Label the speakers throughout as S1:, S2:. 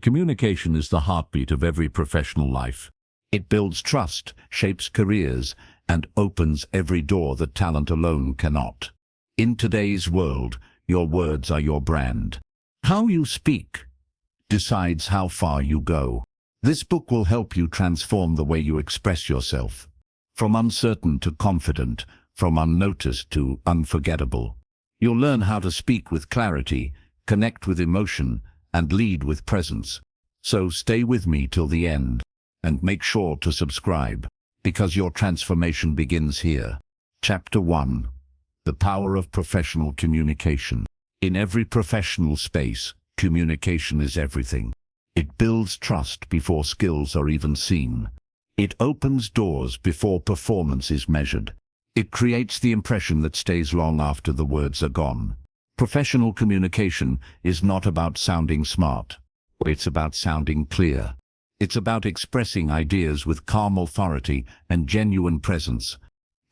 S1: Communication is the heartbeat of every professional life. It builds trust, shapes careers, and opens every door that talent alone cannot. In today's world, your words are your brand. How you speak decides how far you go. This book will help you transform the way you express yourself. From uncertain to confident, from unnoticed to unforgettable. You'll learn how to speak with clarity, connect with emotion, and lead with presence. So stay with me till the end, and make sure to subscribe, because your transformation begins here. Chapter 1. The Power of Professional Communication. In every professional space, communication is everything. It builds trust before skills are even seen. It opens doors before performance is measured. It creates the impression that stays long after the words are gone. Professional communication is not about sounding smart. It's about sounding clear. It's about expressing ideas with calm authority and genuine presence.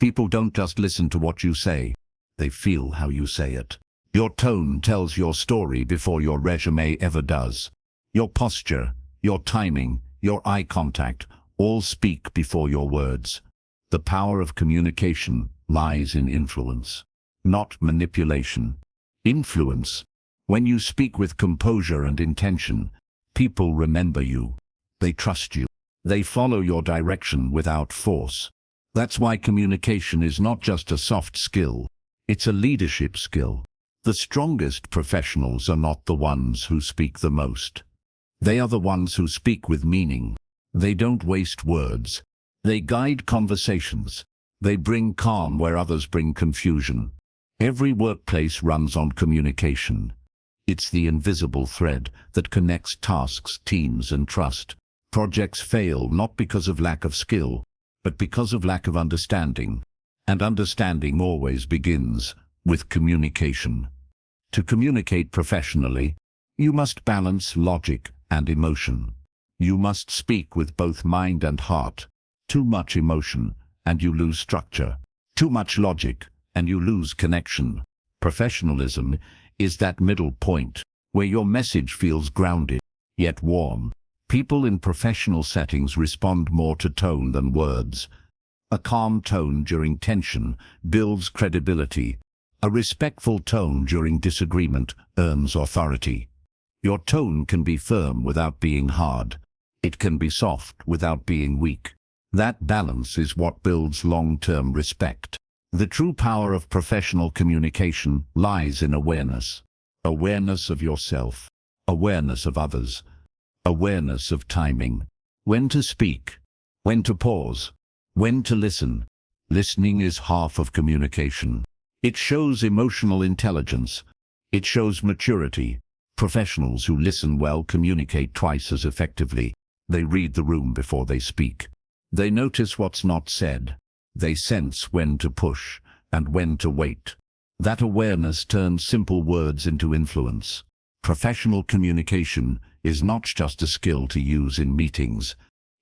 S1: People don't just listen to what you say. They feel how you say it. Your tone tells your story before your resume ever does. Your posture, your timing, your eye contact, all speak before your words. The power of communication lies in influence, not manipulation. Influence. When you speak with composure and intention, people remember you. They trust you. They follow your direction without force. That's why communication is not just a soft skill. It's a leadership skill. The strongest professionals are not the ones who speak the most. They are the ones who speak with meaning. They don't waste words. They guide conversations. They bring calm where others bring confusion. Every workplace runs on communication. It's the invisible thread that connects tasks, teams, and trust. Projects fail not because of lack of skill, but because of lack of understanding. And understanding always begins with communication. To communicate professionally, you must balance logic and emotion. You must speak with both mind and heart. Too much emotion, and you lose structure. Too much logic, and you lose connection. Professionalism is that middle point, where your message feels grounded, yet warm. People in professional settings respond more to tone than words. A calm tone during tension builds credibility. A respectful tone during disagreement earns authority. Your tone can be firm without being hard. It can be soft without being weak. That balance is what builds long-term respect. The true power of professional communication lies in awareness. Awareness of yourself. Awareness of others. Awareness of timing. When to speak. When to pause. When to listen. Listening is half of communication. It shows emotional intelligence. It shows maturity. Professionals who listen well communicate twice as effectively. They read the room before they speak. They notice what's not said. They sense when to push and when to wait. That awareness turns simple words into influence. Professional communication is not just a skill to use in meetings.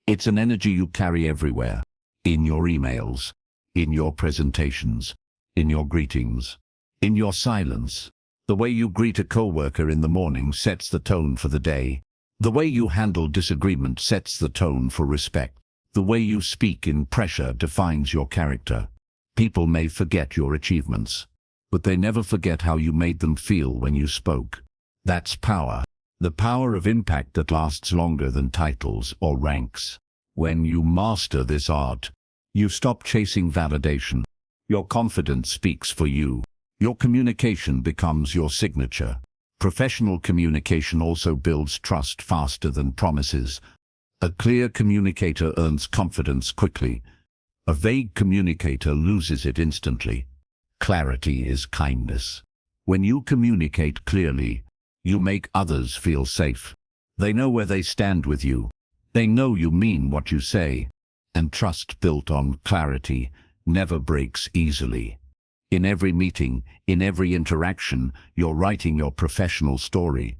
S1: It's an energy you carry everywhere. In your emails, in your presentations, in your greetings, in your silence. The way you greet a coworker in the morning sets the tone for the day. The way you handle disagreement sets the tone for respect. The way you speak in pressure defines your character. People may forget your achievements, but they never forget how you made them feel when you spoke. That's power. The power of impact that lasts longer than titles or ranks. When you master this art, you stop chasing validation. Your confidence speaks for you. Your communication becomes your signature. Professional communication also builds trust faster than promises. A clear communicator earns confidence quickly. A vague communicator loses it instantly. Clarity is kindness. When you communicate clearly, you make others feel safe. They know where they stand with you. They know you mean what you say. And trust built on clarity never breaks easily. In every meeting, in every interaction, you're writing your professional story.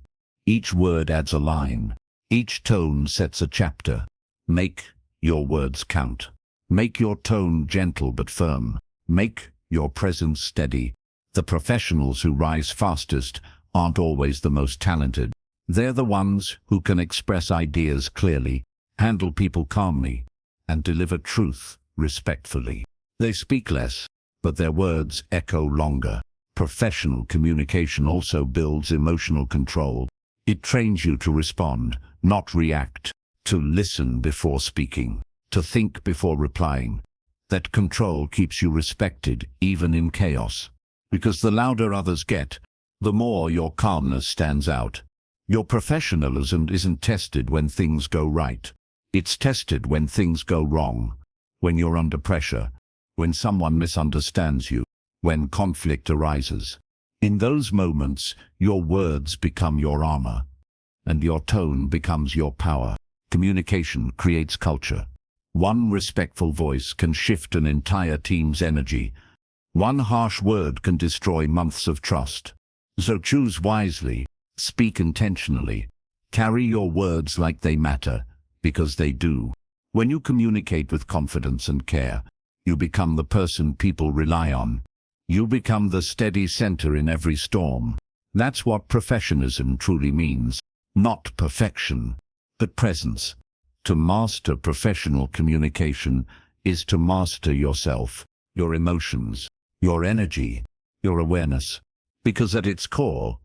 S1: Each word adds a line. Each tone sets a chapter. Make your words count. Make your tone gentle but firm. Make your presence steady. The professionals who rise fastest aren't always the most talented. They're the ones who can express ideas clearly, handle people calmly, and deliver truth respectfully. They speak less, but their words echo longer. Professional communication also builds emotional control. It trains you to respond, not react, to listen before speaking, to think before replying. That control keeps you respected even in chaos. Because the louder others get, the more your calmness stands out. Your professionalism isn't tested when things go right. It's tested when things go wrong, when you're under pressure, when someone misunderstands you, when conflict arises. In those moments, your words become your armor, and your tone becomes your power. Communication creates culture. One respectful voice can shift an entire team's energy. One harsh word can destroy months of trust. So choose wisely, speak intentionally, carry your words like they matter, because they do. When you communicate with confidence and care, you become the person people rely on. You become the steady center in every storm. That's what professionalism truly means. Not perfection, but presence. To master professional communication is to master yourself, your emotions, your energy, your awareness. Because at its core,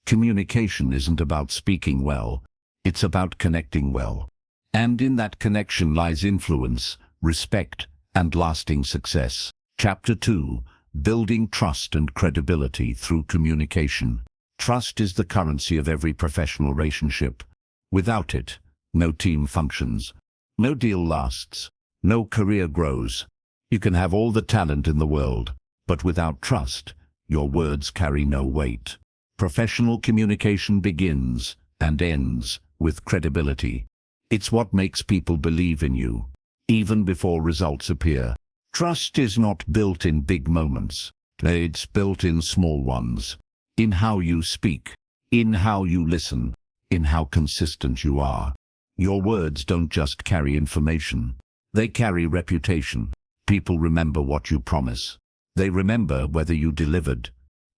S1: communication isn't about speaking well, it's about connecting well. And in that connection lies influence, respect, and lasting success. Chapter 2. Building trust and credibility through communication. Trust is the currency of every professional relationship. Without it, no team functions, no deal lasts, no career grows. You can have all the talent in the world, but without trust, your words carry no weight. Professional communication begins and ends with credibility. It's what makes people believe in you, even before results appear. Trust is not built in big moments. It's built in small ones. In how you speak, in how you listen, in how consistent you are. Your words don't just carry information. They carry reputation. People remember what you promise. They remember whether you delivered,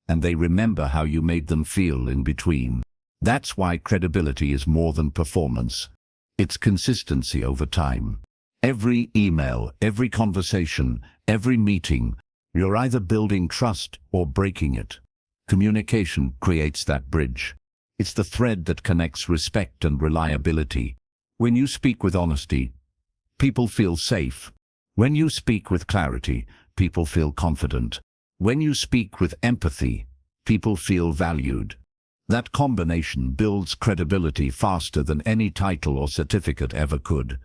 S1: and they remember how you made them feel in between. That's why credibility is more than performance. It's consistency over time. Every email, every conversation, every meeting, you're either building trust or breaking it. Communication creates that bridge. It's the thread that connects respect and reliability. When you speak with honesty, people feel safe. When you speak with clarity, people feel confident. When you speak with empathy, people feel valued. That combination builds credibility faster than any title or certificate ever could.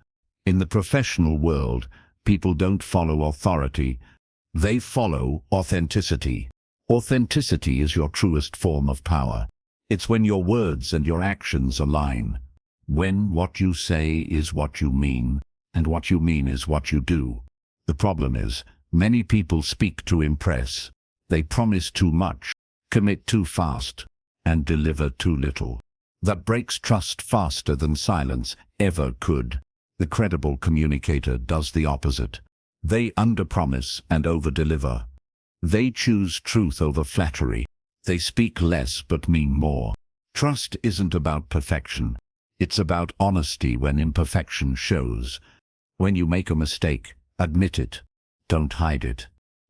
S1: In the professional world, people don't follow authority. They follow authenticity. Authenticity is your truest form of power. It's when your words and your actions align. When what you say is what you mean, and what you mean is what you do. The problem is, many people speak to impress. They promise too much, commit too fast, and deliver too little. That breaks trust faster than silence ever could. The credible communicator does the opposite. They underpromise and overdeliver. They choose truth over flattery. They speak less but mean more. Trust isn't about perfection. It's about honesty when imperfection shows. When you make a mistake, admit it. Don't hide it.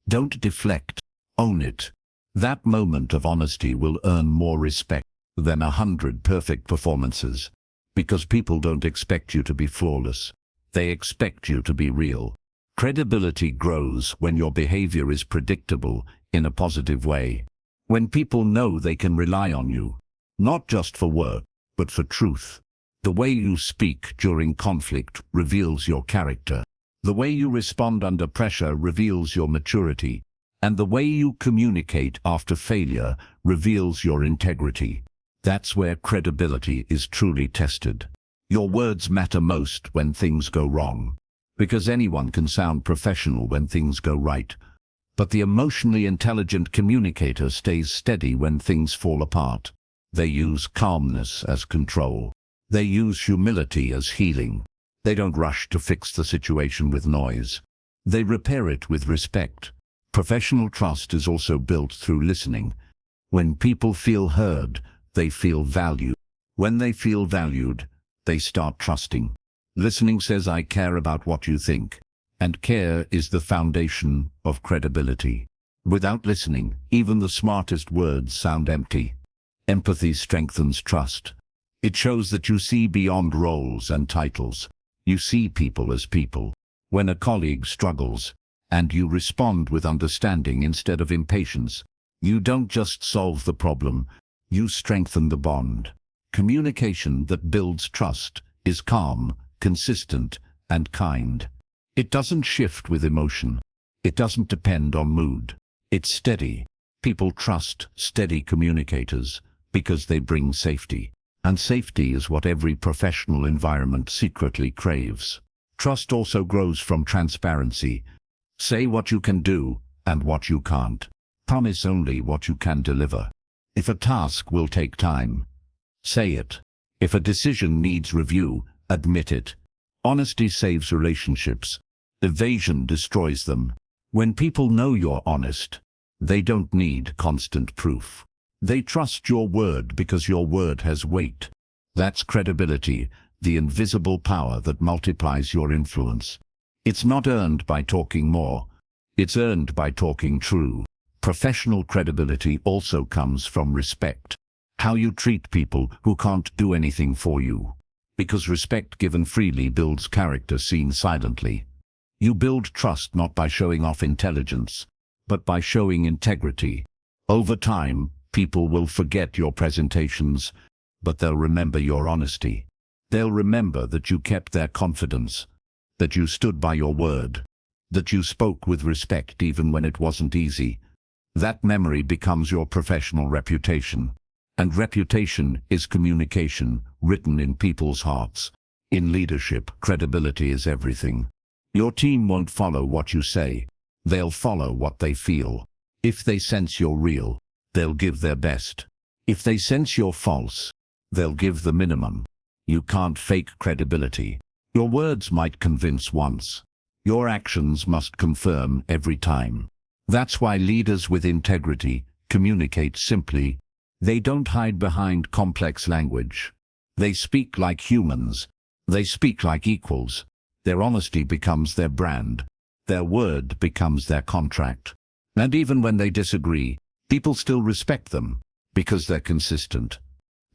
S1: Don't deflect. Own it. That moment of honesty will earn more respect than 100 perfect performances. Because people don't expect you to be flawless. They expect you to be real. Credibility grows when your behavior is predictable in a positive way. When people know they can rely on you, not just for work, but for truth. The way you speak during conflict reveals your character. The way you respond under pressure reveals your maturity. And the way you communicate after failure reveals your integrity. That's where credibility is truly tested. Your words matter most when things go wrong. Because anyone can sound professional when things go right. But the emotionally intelligent communicator stays steady when things fall apart. They use calmness as control. They use humility as healing. They don't rush to fix the situation with noise. They repair it with respect. Professional trust is also built through listening. When people feel heard, they feel valued. When they feel valued, they start trusting. Listening says, I care about what you think. And care is the foundation of credibility. Without listening, even the smartest words sound empty. Empathy strengthens trust. It shows that you see beyond roles and titles. You see people as people. When a colleague struggles, and you respond with understanding instead of impatience, you don't just solve the problem, you strengthen the bond. Communication that builds trust is calm, consistent, and kind. It doesn't shift with emotion. It doesn't depend on mood. It's steady. People trust steady communicators because they bring safety. And safety is what every professional environment secretly craves. Trust also grows from transparency. Say what you can do and what you can't. Promise only what you can deliver. If a task will take time, say it. If a decision needs review, admit it. Honesty saves relationships. Evasion destroys them. When people know you're honest, they don't need constant proof. They trust your word because your word has weight. That's credibility, the invisible power that multiplies your influence. It's not earned by talking more. It's earned by talking true. Professional credibility also comes from respect. How you treat people who can't do anything for you. Because respect given freely builds character seen silently. You build trust not by showing off intelligence, but by showing integrity. Over time, people will forget your presentations, but they'll remember your honesty. They'll remember that you kept their confidence, that you stood by your word, that you spoke with respect even when it wasn't easy. That memory becomes your professional reputation. And reputation is communication written in people's hearts. In leadership, credibility is everything. Your team won't follow what you say. They'll follow what they feel. If they sense you're real, they'll give their best. If they sense you're false, they'll give the minimum. You can't fake credibility. Your words might convince once. Your actions must confirm every time. That's why leaders with integrity communicate simply. They don't hide behind complex language. They speak like humans. They speak like equals. Their honesty becomes their brand. Their word becomes their contract. And even when they disagree, people still respect them because they're consistent.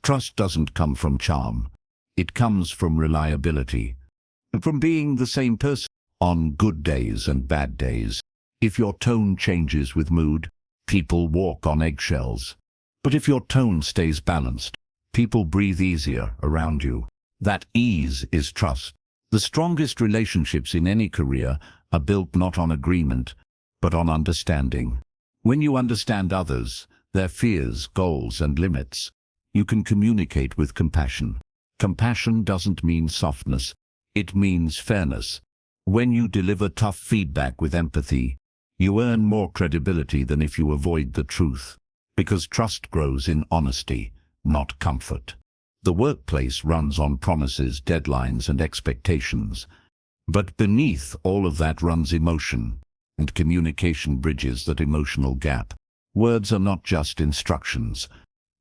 S1: Trust doesn't come from charm. It comes from reliability. From being the same person on good days and bad days. If your tone changes with mood, people walk on eggshells. But if your tone stays balanced, people breathe easier around you. That ease is trust. The strongest relationships in any career are built not on agreement, but on understanding. When you understand others, their fears, goals, and limits, you can communicate with compassion. Compassion doesn't mean softness, it means fairness. When you deliver tough feedback with empathy, you earn more credibility than if you avoid the truth. Because trust grows in honesty, not comfort. The workplace runs on promises, deadlines, and expectations. But beneath all of that runs emotion, and communication bridges that emotional gap. Words are not just instructions,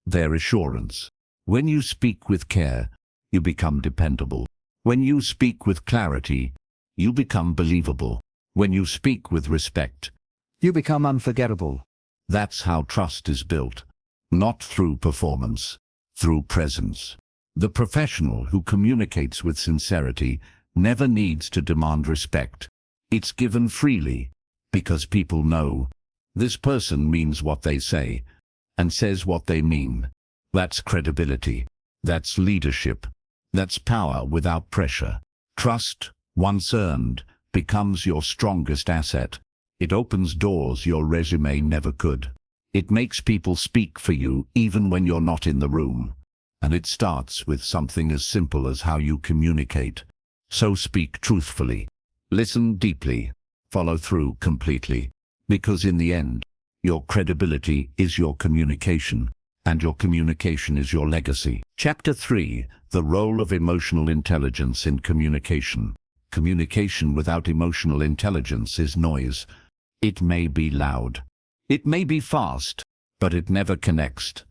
S1: they're assurance. When you speak with care, you become dependable. When you speak with clarity, you become believable. When you speak with respect,
S2: You become unforgettable.
S1: that's how trust is built. Not through performance, through presence. The professional who communicates with sincerity never needs to demand respect. It's given freely, because people know this person means what they say, and says what they mean. That's credibility. That's leadership. That's power without pressure. Trust, once earned, becomes your strongest asset. It opens doors your resume never could. It makes people speak for you even when you're not in the room. And it starts with something as simple as how you communicate. So speak truthfully. Listen deeply. Follow through completely. Because in the end, your credibility is your communication, and your communication is your legacy. Chapter 3: The Role of Emotional Intelligence in Communication. Communication without emotional intelligence is noise. It may be loud. It may be fast, but it never connects.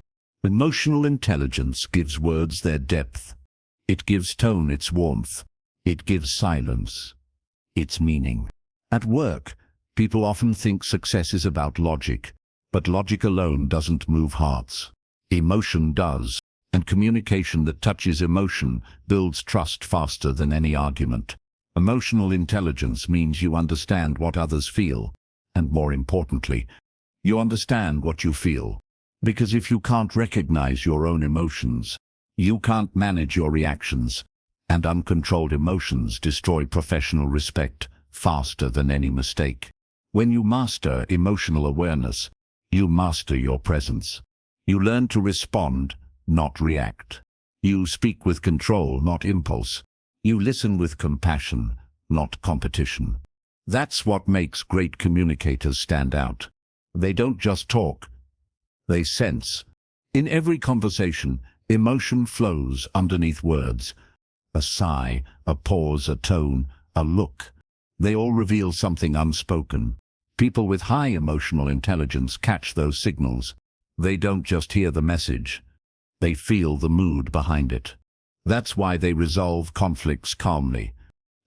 S1: Emotional intelligence gives words their depth. It gives tone its warmth. It gives silence its meaning. At work, people often think success is about logic, but logic alone doesn't move hearts. Emotion does, and communication that touches emotion builds trust faster than any argument. Emotional intelligence means you understand what others feel, and more importantly, you understand what you feel. Because if you can't recognize your own emotions, you can't manage your reactions, and uncontrolled emotions destroy professional respect faster than any mistake. When you master emotional awareness, you master your presence. You learn to respond, not react. You speak with control, not impulse. You listen with compassion, not competition. That's what makes great communicators stand out. They don't just talk, they sense. In every conversation, emotion flows underneath words. A sigh, a pause, a tone, a look. They all reveal something unspoken. People with high emotional intelligence catch those signals. They don't just hear the message. They feel the mood behind it. That's why they resolve conflicts calmly.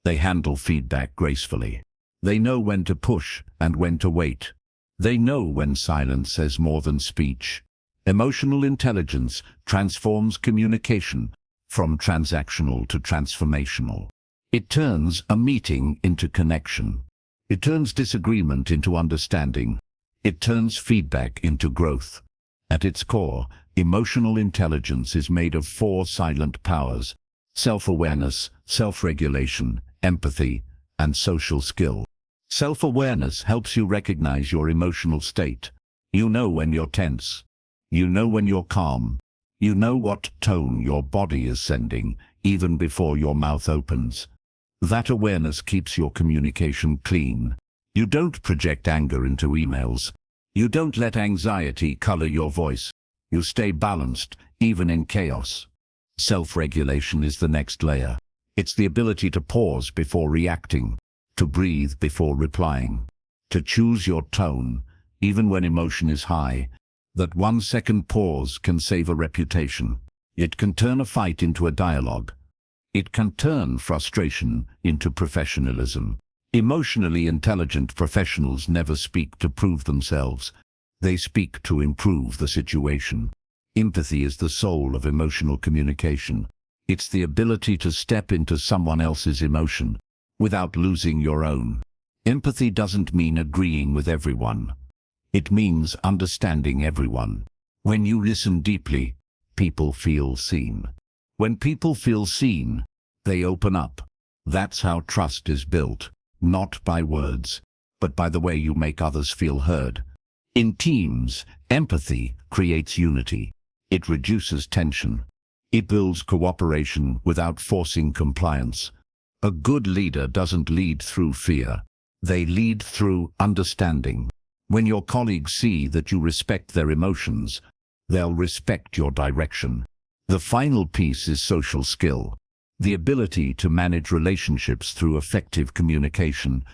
S1: They handle feedback gracefully. They know when to push and when to wait. They know when silence says more than speech. Emotional intelligence transforms communication from transactional to transformational. It turns a meeting into connection. It turns disagreement into understanding. It turns feedback into growth. At its core, emotional intelligence is made of 4 silent powers: self-awareness, self-regulation, empathy, and social skill. Self-awareness helps you recognize your emotional state. You know when you're tense. You know when you're calm. You know what tone your body is sending, even before your mouth opens. That awareness keeps your communication clean. You don't project anger into emails. You don't let anxiety color your voice. You stay balanced, even in chaos. Self-regulation is the next layer. It's the ability to pause before reacting, to breathe before replying, to choose your tone, even when emotion is high. That 1-second pause can save a reputation. It can turn a fight into a dialogue. It can turn frustration into professionalism. Emotionally intelligent professionals never speak to prove themselves. They speak to improve the situation. Empathy is the soul of emotional communication. It's the ability to step into someone else's emotion without losing your own. Empathy doesn't mean agreeing with everyone. It means understanding everyone. When you listen deeply, people feel seen. When people feel seen, they open up. That's how trust is built, not by words, but by the way you make others feel heard. In teams, empathy creates unity. It reduces tension. It builds cooperation without forcing compliance. A good leader doesn't lead through fear. They lead through understanding. When your colleagues see that you respect their emotions, they'll respect your direction. The final piece is social skill, the ability to manage relationships through effective communication.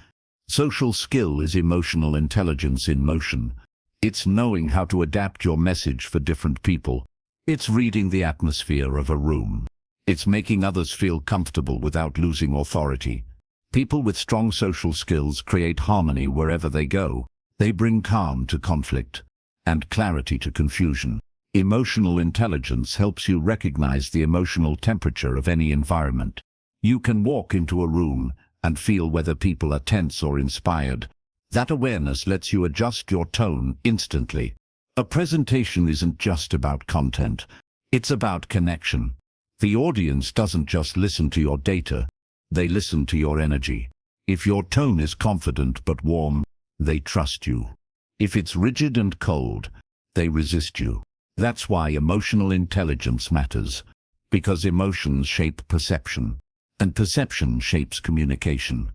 S1: Social skill is emotional intelligence in motion. It's knowing how to adapt your message for different people. It's reading the atmosphere of a room. It's making others feel comfortable without losing authority. People with strong social skills create harmony wherever they go. They bring calm to conflict and clarity to confusion. Emotional intelligence helps you recognize the emotional temperature of any environment. You can walk into a room and feel whether people are tense or inspired. That awareness lets you adjust your tone instantly. A presentation isn't just about content. It's about connection. The audience doesn't just listen to your data. They listen to your energy. If your tone is confident but warm, they trust you. If it's rigid and cold, they resist you. That's why emotional intelligence matters, because emotions shape perception, and perception shapes communication.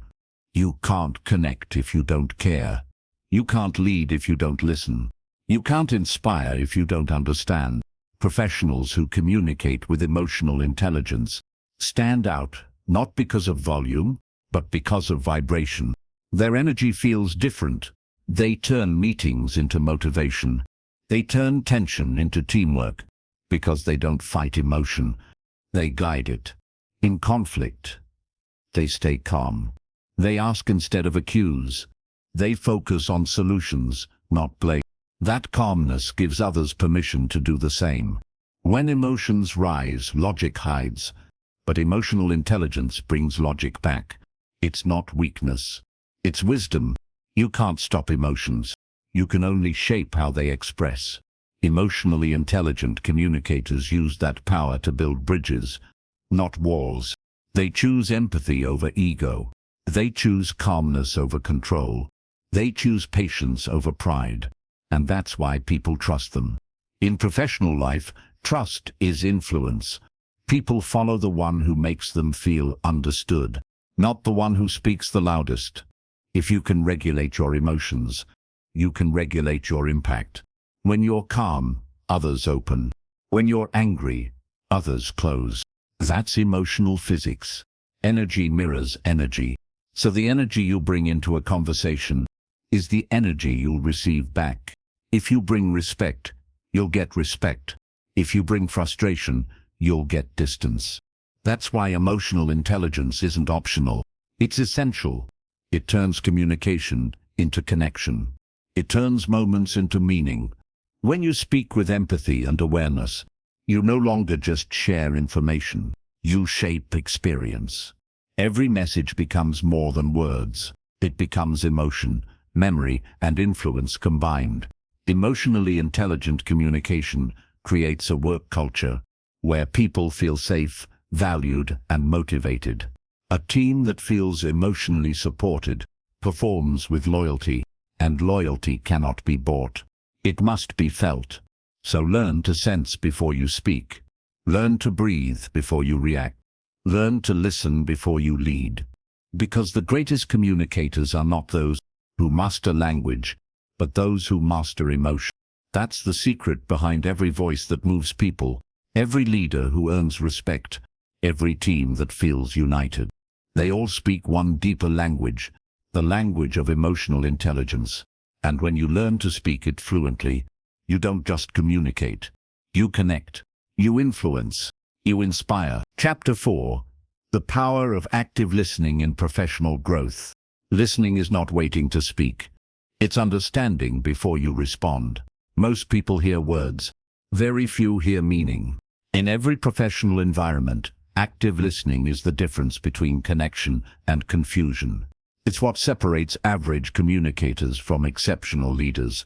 S1: You can't connect if you don't care. You can't lead if you don't listen. You can't inspire if you don't understand. Professionals who communicate with emotional intelligence stand out, not because of volume, but because of vibration. Their energy feels different. They turn meetings into motivation. They turn tension into teamwork. because they don't fight emotion, they guide it. In conflict, they stay calm. They ask instead of accuse. They focus on solutions, not blame. That calmness gives others permission to do the same. When emotions rise, logic hides, but emotional intelligence brings logic back. It's not weakness. It's wisdom. You can't stop emotions. You can only shape how they express. Emotionally intelligent communicators use that power to build bridges, not walls. They choose empathy over ego. They choose calmness over control. They choose patience over pride. And that's why people trust them. In professional life, trust is influence. People follow the one who makes them feel understood, not the one who speaks the loudest. If you can regulate your emotions, you can regulate your impact. When you're calm, others open. When you're angry, others close. That's emotional physics. Energy mirrors energy. So the energy you bring into a conversation is the energy you'll receive back. If you bring respect, you'll get respect. If you bring frustration, you'll get distance. That's why emotional intelligence isn't optional. It's essential. It turns communication into connection. It turns moments into meaning. When you speak with empathy and awareness, you no longer just share information. You shape experience. Every message becomes more than words. It becomes emotion, memory, and influence combined. Emotionally intelligent communication creates a work culture where people feel safe, valued, and motivated. A team that feels emotionally supported performs with loyalty, and loyalty cannot be bought. It must be felt. So learn to sense before you speak. Learn to breathe before you react. Learn to listen before you lead. Because the greatest communicators are not those who master language, but those who master emotion. That's the secret behind every voice that moves people, every leader who earns respect, every team that feels united. They all speak one deeper language, the language of emotional intelligence. And when you learn to speak it fluently, you don't just communicate. You connect. You influence. You inspire. Chapter 4. The Power of Active Listening in Professional Growth. Listening is not waiting to speak. It's understanding before you respond. Most people hear words. Very few hear meaning. In every professional environment, active listening is the difference between connection and confusion. It's what separates average communicators from exceptional leaders.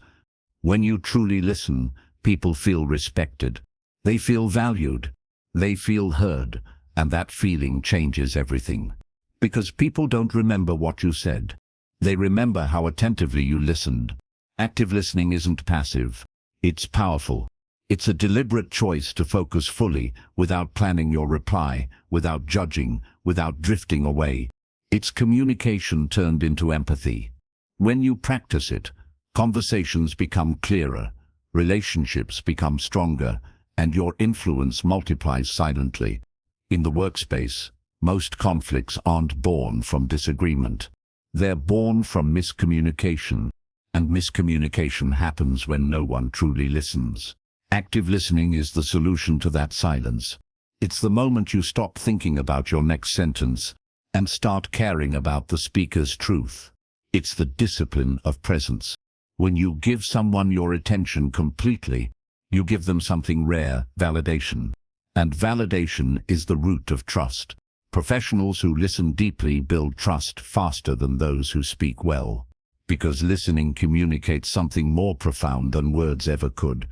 S1: When you truly listen, people feel respected. They feel valued. They feel heard. And that feeling changes everything. Because people don't remember what you said. They remember how attentively you listened. Active listening isn't passive. It's powerful. It's a deliberate choice to focus fully, without planning your reply, without judging, without drifting away. It's communication turned into empathy. When you practice it, conversations become clearer, relationships become stronger, and your influence multiplies silently. In the workspace, most conflicts aren't born from disagreement. They're born from miscommunication, and miscommunication happens when no one truly listens. Active listening is the solution to that silence. It's the moment you stop thinking about your next sentence and start caring about the speaker's truth. It's the discipline of presence. When you give someone your attention completely, you give them something rare, validation. And validation is the root of trust. Professionals who listen deeply build trust faster than those who speak well. Because listening communicates something more profound than words ever could.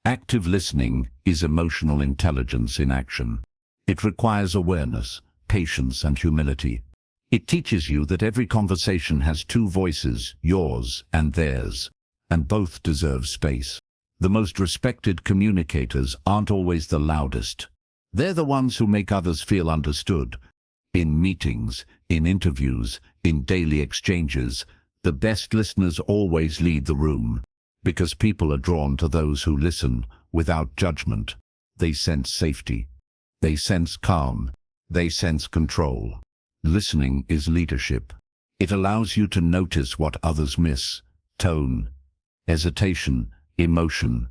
S1: Active listening is emotional intelligence in action. It requires awareness, patience, and humility. It teaches you that every conversation has two voices, yours and theirs, and both deserve space. The most respected communicators aren't always the loudest. They're the ones who make others feel understood. In meetings, in interviews, in daily exchanges, the best listeners always lead the room. Because people are drawn to those who listen without judgment. They sense safety. They sense calm. They sense control. Listening is leadership. It allows you to notice what others miss: tone, hesitation, emotion.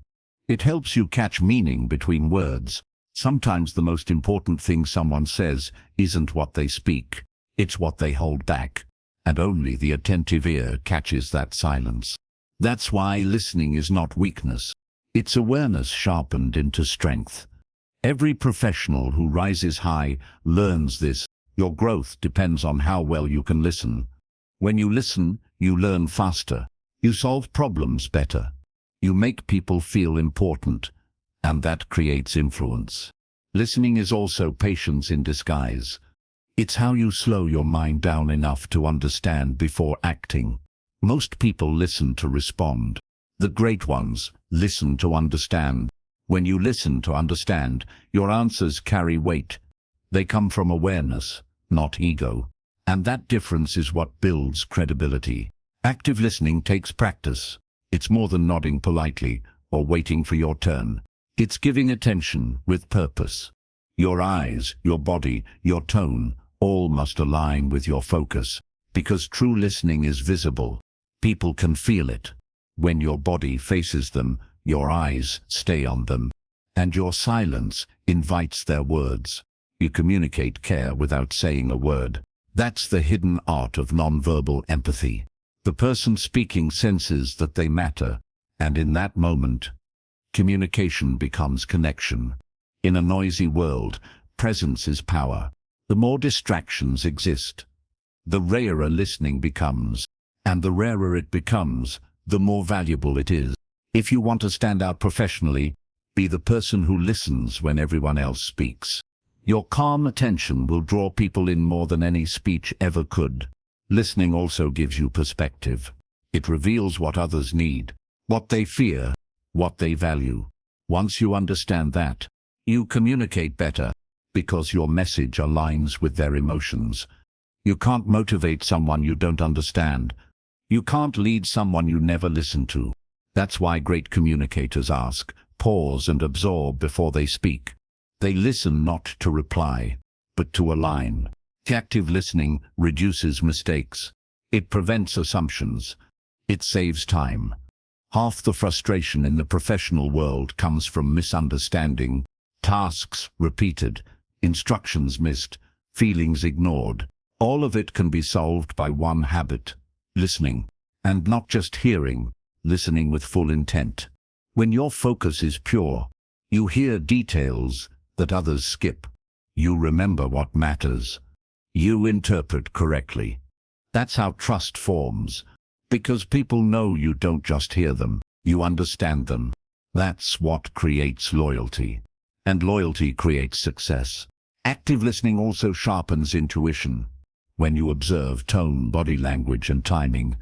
S1: It helps you catch meaning between words. Sometimes the most important thing someone says isn't what they speak, it's what they hold back. And only the attentive ear catches that silence. That's why listening is not weakness. It's awareness sharpened into strength. Every professional who rises high learns this. Your growth depends on how well you can listen. When you listen, you learn faster. You solve problems better. You make people feel important, and that creates influence. Listening is also patience in disguise. It's how you slow your mind down enough to understand before acting. Most people listen to respond. The great ones listen to understand. When you listen to understand, your answers carry weight. They come from awareness, not ego. And that difference is what builds credibility. Active listening takes practice. It's more than nodding politely or waiting for your turn. It's giving attention with purpose. Your eyes, your body, your tone, all must align with your focus, because true listening is visible. People can feel it. When your body faces them, your eyes stay on them, and your silence invites their words. You communicate care without saying a word. That's the hidden art of nonverbal empathy. The person speaking senses that they matter, and in that moment, communication becomes connection. In a noisy world, presence is power. The more distractions exist, the rarer listening becomes, and the rarer it becomes, the more valuable it is. If you want to stand out professionally, be the person who listens when everyone else speaks. Your calm attention will draw people in more than any speech ever could. Listening also gives you perspective. It reveals what others need, what they fear, what they value. Once you understand that, you communicate better, because your message aligns with their emotions. You can't motivate someone you don't understand. You can't lead someone you never listen to. That's why great communicators ask, pause and absorb before they speak. They listen not to reply, but to align. Active listening reduces mistakes. It prevents assumptions. It saves time. Half the frustration in the professional world comes from misunderstanding, tasks repeated, instructions missed, feelings ignored. All of it can be solved by one habit: listening. And not just hearing, listening with full intent. When your focus is pure, you hear details that others skip. You remember what matters. You interpret correctly. That's how trust forms, because people know you don't just hear them, you understand them. That's what creates loyalty. And loyalty creates success. Active listening also sharpens intuition. When you observe tone, body language, and timing,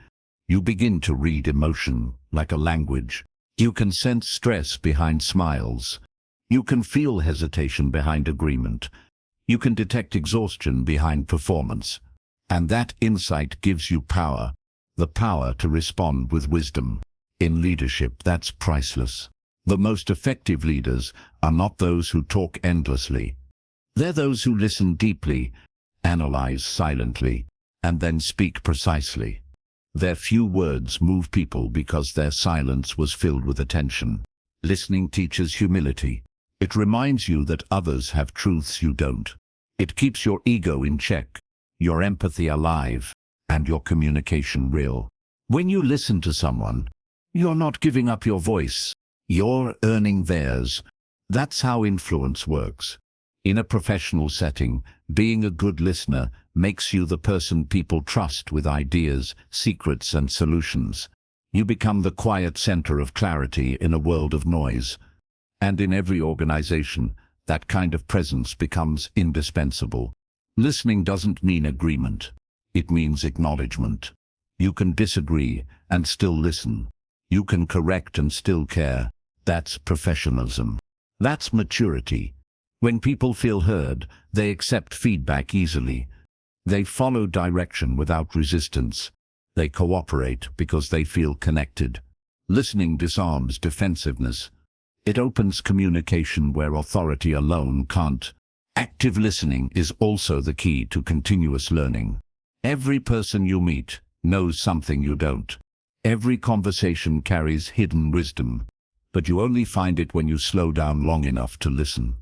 S1: you begin to read emotion like a language. You can sense stress behind smiles. You can feel hesitation behind agreement. You can detect exhaustion behind performance. And that insight gives you power, the power to respond with wisdom. In leadership, that's priceless. The most effective leaders are not those who talk endlessly. They're those who listen deeply, analyze silently, and then speak precisely. Their few words move people because their silence was filled with attention. Listening teaches humility. It reminds you that others have truths you don't. It keeps your ego in check, your empathy alive, and your communication real. When you listen to someone, you're not giving up your voice. You're earning theirs. That's how influence works. In a professional setting, being a good listener makes you the person people trust with ideas, secrets, and solutions. You become the quiet center of clarity in a world of noise. And in every organization, that kind of presence becomes indispensable. Listening doesn't mean agreement. It means acknowledgement. You can disagree and still listen. You can correct and still care. That's professionalism. That's maturity. When people feel heard, they accept feedback easily. They follow direction without resistance. They cooperate because they feel connected. Listening disarms defensiveness. It opens communication where authority alone can't. Active listening is also the key to continuous learning. Every person you meet knows something you don't. Every conversation carries hidden wisdom. but you only find it when you slow down long enough to listen.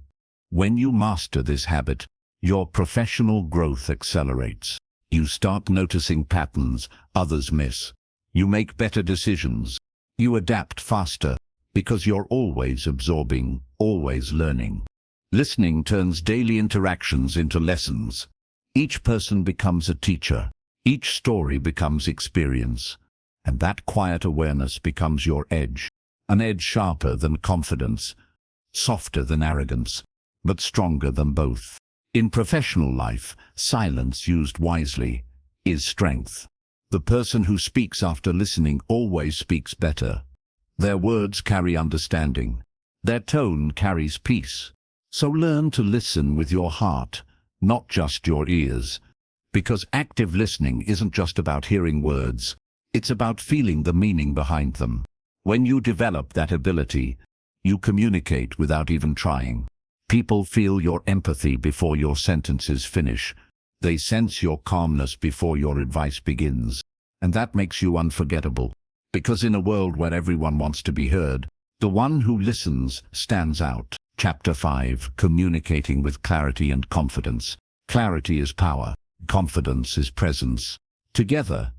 S1: When you master this habit, your professional growth accelerates. You start noticing patterns others miss. You make better decisions. You adapt faster because you're always absorbing, always learning. Listening turns daily interactions into lessons. Each person becomes a teacher. Each story becomes experience. And that quiet awareness becomes your edge. An edge sharper than confidence, softer than arrogance, but stronger than both. In professional life, silence used wisely is strength. The person who speaks after listening always speaks better. Their words carry understanding. Their tone carries peace. So learn to listen with your heart, not just your ears. Because active listening isn't just about hearing words. It's about feeling the meaning behind them. When you develop that ability, you communicate without even trying. People feel your empathy before your sentences finish. They sense your calmness before your advice begins. And that makes you unforgettable. Because in a world where everyone wants to be heard, the one who listens stands out. Chapter 5: Communicating with Clarity and Confidence. Clarity is power. Confidence is presence. Together,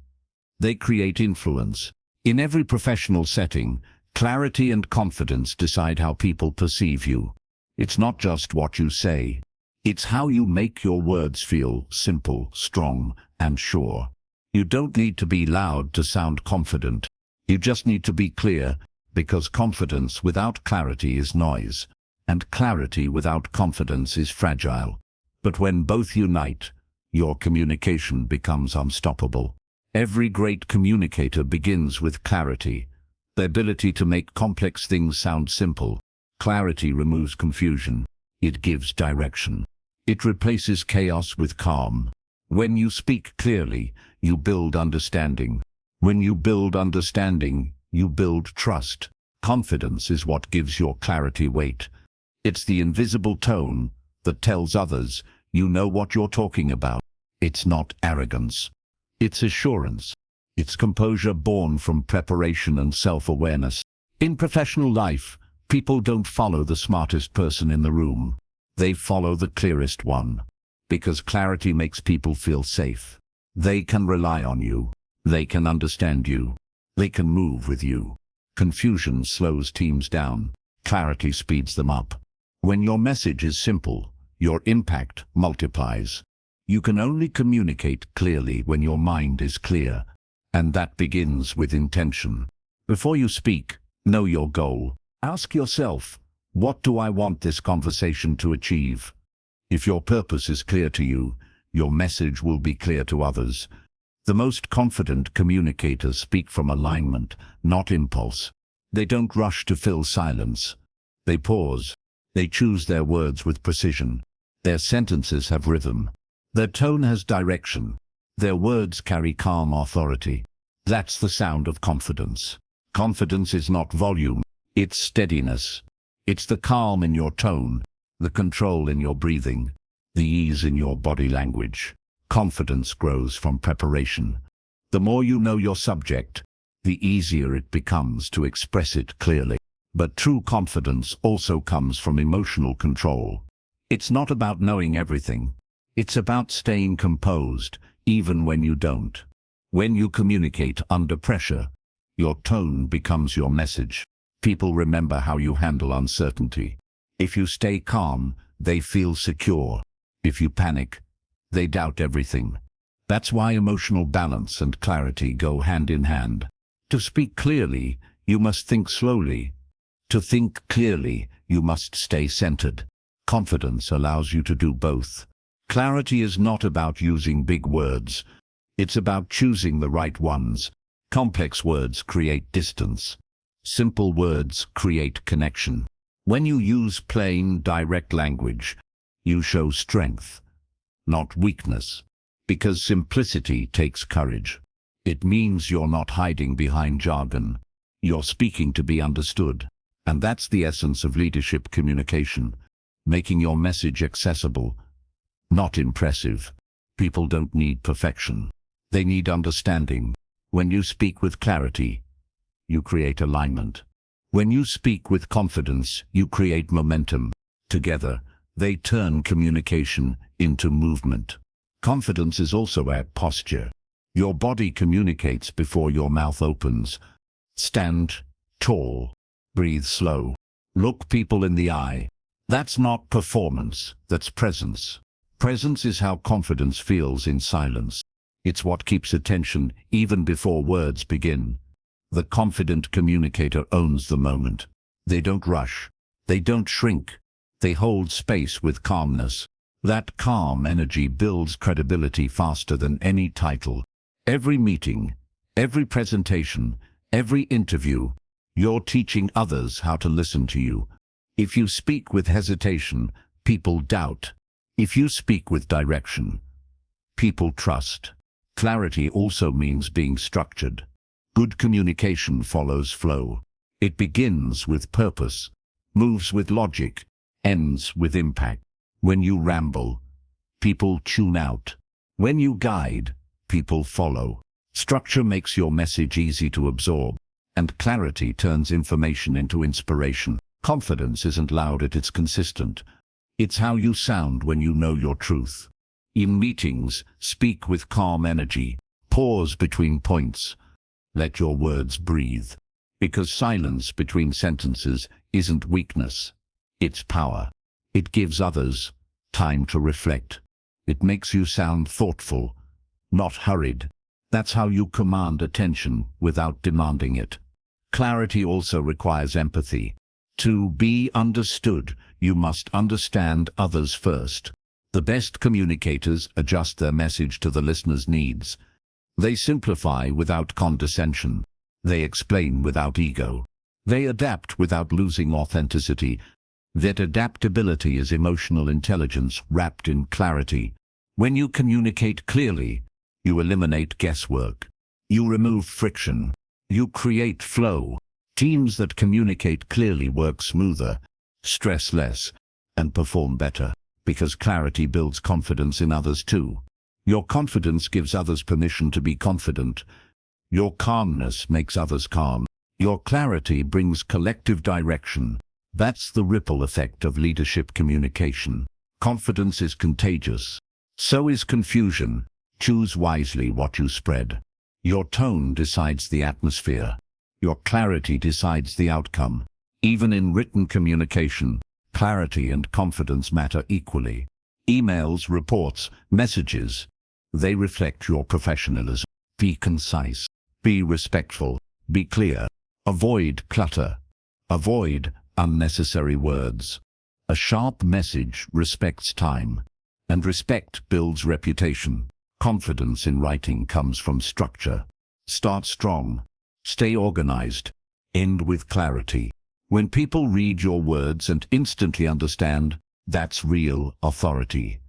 S1: they create influence. In every professional setting, clarity and confidence decide how people perceive you. It's not just what you say. It's how you make your words feel simple, strong, and sure. You don't need to be loud to sound confident. You just need to be clear, because confidence without clarity is noise, and clarity without confidence is fragile. But when both unite, your communication becomes unstoppable. Every great communicator begins with clarity, the ability to make complex things sound simple. Clarity removes confusion. It gives direction. It replaces chaos with calm. When you speak clearly, you build understanding. When you build understanding, you build trust. Confidence is what gives your clarity weight. It's the invisible tone that tells others you know what you're talking about. It's not arrogance. It's assurance. It's composure born from preparation and self-awareness. In professional life, people don't follow the smartest person in the room. They follow the clearest one. Because clarity makes people feel safe. They can rely on you. They can understand you. They can move with you. Confusion slows teams down. Clarity speeds them up. When your message is simple, your impact multiplies. You can only communicate clearly when your mind is clear. And that begins with intention. Before you speak, know your goal. Ask yourself, what do I want this conversation to achieve? If your purpose is clear to you, your message will be clear to others. The most confident communicators speak from alignment, not impulse. They don't rush to fill silence. They pause. They choose their words with precision. Their sentences have rhythm. Their tone has direction. Their words carry calm authority. That's the sound of confidence. Confidence is not volume, it's steadiness. It's the calm in your tone, the control in your breathing, the ease in your body language. Confidence grows from preparation. The more you know your subject, the easier it becomes to express it clearly. But true confidence also comes from emotional control. It's not about knowing everything. It's about staying composed, even when you don't. When you communicate under pressure, your tone becomes your message. People remember how you handle uncertainty. If you stay calm, they feel secure. If you panic, they doubt everything. That's why emotional balance and clarity go hand in hand. To speak clearly, you must think slowly. To think clearly, you must stay centered. Confidence allows you to do both. Clarity is not about using big words. It's about choosing the right ones. Complex words create distance. Simple words create connection. When you use plain, direct language, you show strength, not weakness. Because simplicity takes courage. It means you're not hiding behind jargon. You're speaking to be understood. And that's the essence of leadership communication. Making your message accessible, not impressive. People don't need perfection. They need understanding. When you speak with clarity, you create alignment. When you speak with confidence, you create momentum. Together, they turn communication into movement. Confidence is also about posture. Your body communicates before your mouth opens. Stand tall, breathe slow, look people in the eye. That's not performance, that's presence. Presence is how confidence feels in silence. It's what keeps attention even before words begin. The confident communicator owns the moment. They don't rush. They don't shrink. They hold space with calmness. That calm energy builds credibility faster than any title. Every meeting, every presentation, every interview, you're teaching others how to listen to you. If you speak with hesitation, people doubt. If you speak with direction, people trust. Clarity also means being structured. Good communication follows flow. It begins with purpose, moves with logic, ends with impact. When you ramble, people tune out. When you guide, people follow. Structure makes your message easy to absorb, and clarity turns information into inspiration. Confidence isn't loud, it's consistent. It's how you sound when you know your truth. In meetings, speak with calm energy. Pause between points. Let your words breathe. Because silence between sentences isn't weakness. It's power. It gives others time to reflect. It makes you sound thoughtful, not hurried. That's how you command attention without demanding it. Clarity also requires empathy. To be understood, you must understand others first. The best communicators adjust their message to the listener's needs. They simplify without condescension. They explain without ego. They adapt without losing authenticity. That adaptability is emotional intelligence wrapped in clarity. When you communicate clearly, you eliminate guesswork. You remove friction. You create flow. Teams that communicate clearly work smoother, stress less, and perform better, because clarity builds confidence in others too. Your confidence gives others permission to be confident. Your calmness makes others calm. Your clarity brings collective direction. That's the ripple effect of leadership communication. Confidence is contagious. So is confusion. Choose wisely what you spread. Your tone decides the atmosphere. Your clarity decides the outcome. Even in written communication, clarity and confidence matter equally. Emails, reports, messages, they reflect your professionalism. Be concise. Be respectful. Be clear. Avoid clutter. Avoid unnecessary words. A sharp message respects time, and respect builds reputation. Confidence in writing comes from structure. Start strong. Stay organized. End with clarity. When people read your words and instantly understand, that's real authority.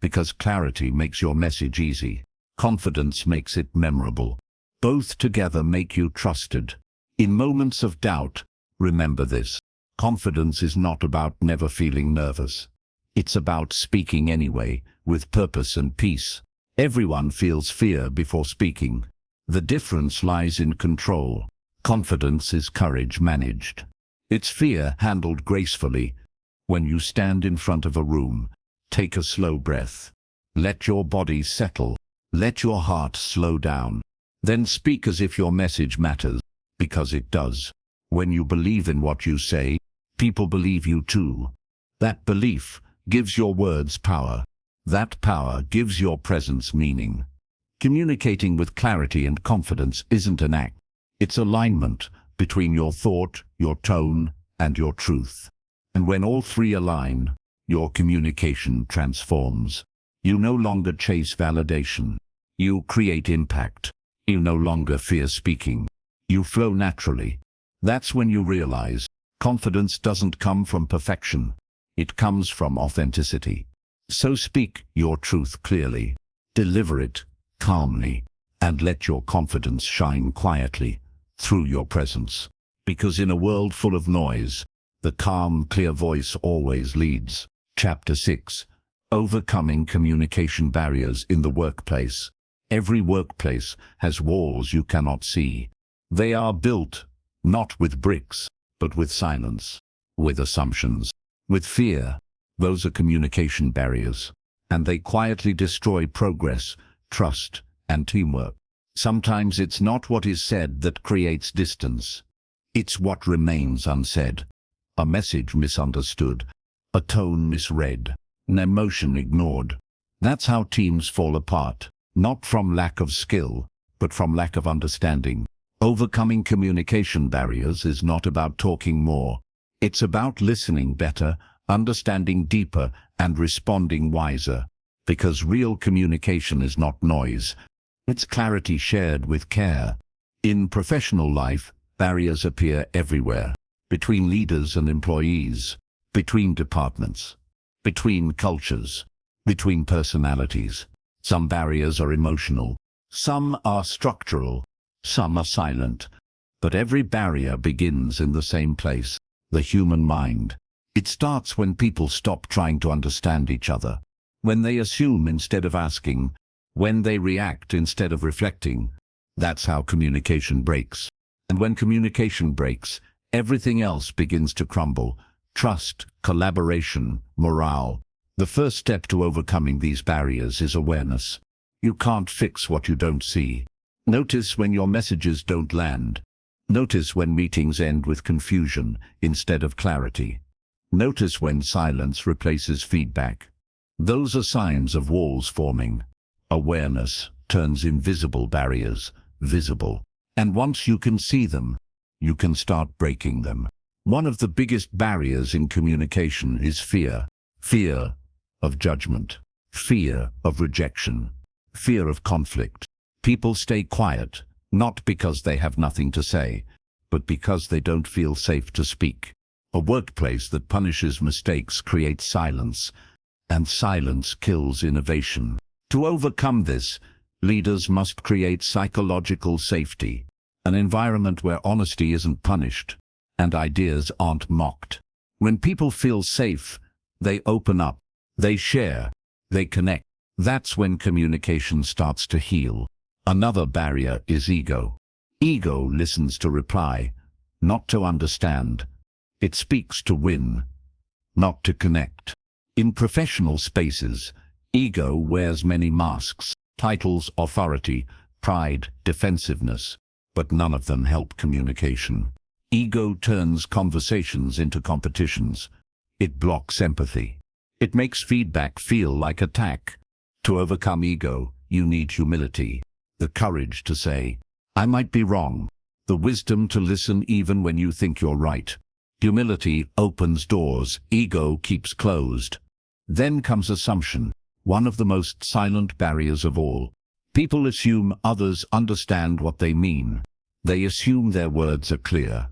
S1: Because clarity makes your message easy. Confidence makes it memorable. Both together make you trusted. In moments of doubt, remember this. Confidence is not about never feeling nervous. It's about speaking anyway, with purpose and peace. Everyone feels fear before speaking. The difference lies in control. Confidence is courage managed. It's fear handled gracefully. When you stand in front of a room, take a slow breath. Let your body settle. Let your heart slow down. Then speak as if your message matters, because it does. When you believe in what you say, people believe you too. That belief gives your words power. That power gives your presence meaning. Communicating with clarity and confidence isn't an act. It's alignment between your thought, your tone, and your truth. And when all three align, your communication transforms. You no longer chase validation. You create impact. You no longer fear speaking. You flow naturally. That's when you realize confidence doesn't come from perfection. It comes from authenticity. So speak your truth clearly. Deliver it calmly, and let your confidence shine quietly through your presence. Because in a world full of noise, the calm, clear voice always leads. Chapter 6. Overcoming communication barriers in the workplace. Every workplace has walls you cannot see. They are built not with bricks, but with silence, with assumptions, with fear. Those are communication barriers, and they quietly destroy progress, trust, and teamwork. Sometimes it's not what is said that creates distance. It's what remains unsaid. A message misunderstood, a tone misread, an emotion ignored. That's how teams fall apart, not from lack of skill, but from lack of understanding. Overcoming communication barriers is not about talking more. It's about listening better, understanding deeper, and responding wiser. Because real communication is not noise. It's clarity shared with care. In professional life, barriers appear everywhere. Between leaders and employees, between departments, between cultures, between personalities. Some barriers are emotional, some are structural, some are silent. But every barrier begins in the same place, the human mind. It starts when people stop trying to understand each other, when they assume instead of asking, when they react instead of reflecting. That's how communication breaks. And when communication breaks, everything else begins to crumble. Trust, collaboration, morale. The first step to overcoming these barriers is awareness. You can't fix what you don't see. Notice when your messages don't land. Notice when meetings end with confusion instead of clarity. Notice when silence replaces feedback. Those are signs of walls forming. Awareness turns invisible barriers visible. And once you can see them, you can start breaking them. One of the biggest barriers in communication is fear. Fear of judgment. Fear of rejection. Fear of conflict. People stay quiet, not because they have nothing to say, but because they don't feel safe to speak. A workplace that punishes mistakes creates silence, and silence kills innovation. To overcome this, leaders must create psychological safety, an environment where honesty isn't punished and ideas aren't mocked. When people feel safe, they open up, they share, they connect. That's when communication starts to heal. Another barrier is ego. Ego listens to reply, not to understand. It speaks to win, not to connect. In professional spaces, ego wears many masks: titles, authority, pride, defensiveness, but none of them help communication. Ego turns conversations into competitions. It blocks empathy. It makes feedback feel like attack. To overcome ego, you need humility. The courage to say, I might be wrong. The wisdom to listen even when you think you're right. Humility opens doors, ego keeps closed. Then comes assumption, one of the most silent barriers of all. People assume others understand what they mean. They assume their words are clear.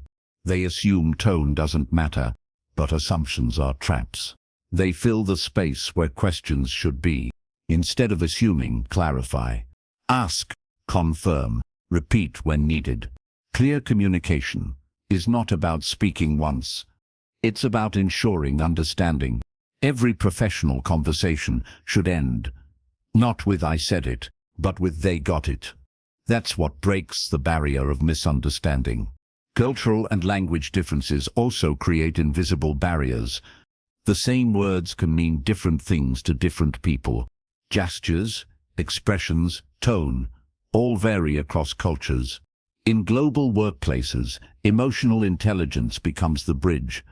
S1: They assume tone doesn't matter, but assumptions are traps. They fill the space where questions should be. Instead of assuming, clarify. Ask, confirm, repeat when needed. Clear communication is not about speaking once. It's about ensuring understanding. Every professional conversation should end, not with I said it, but with they got it. That's what breaks the barrier of misunderstanding. Cultural and language differences also create invisible barriers. The same words can mean different things to different people. Gestures, expressions, tone, all vary across cultures. In global workplaces, emotional intelligence becomes the bridge.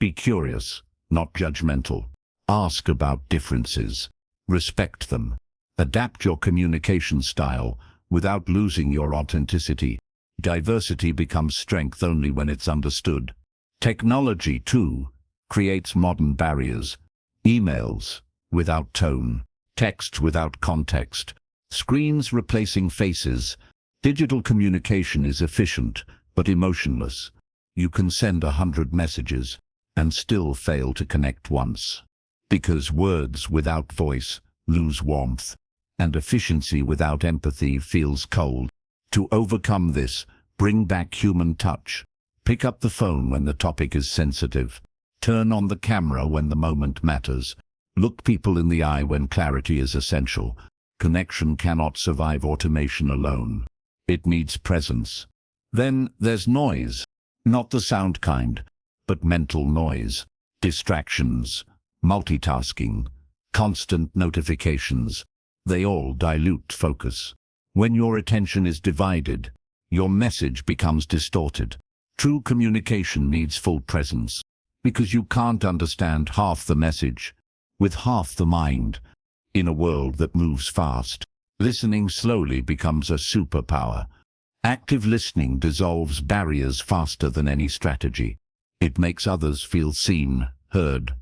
S1: Be curious, not judgmental. Ask about differences. Respect them. Adapt your communication style without losing your authenticity. Diversity becomes strength only when it's understood. Technology, too, creates modern barriers. Emails without tone. Text without context. Screens replacing faces. Digital communication is efficient, but emotionless. You can send 100 messages and still fail to connect once. Because words without voice lose warmth, and efficiency without empathy feels cold. To overcome this, bring back human touch. Pick up the phone when the topic is sensitive. Turn on the camera when the moment matters. Look people in the eye when clarity is essential. Connection cannot survive automation alone. It needs presence. Then there's noise. Not the sound kind, but mental noise, distractions, multitasking, constant notifications. They all dilute focus. When your attention is divided, your message becomes distorted. True communication needs full presence, because you can't understand half the message with half the mind. In a world that moves fast, listening slowly becomes a superpower. Active listening dissolves barriers faster than any strategy. It makes others feel seen, heard,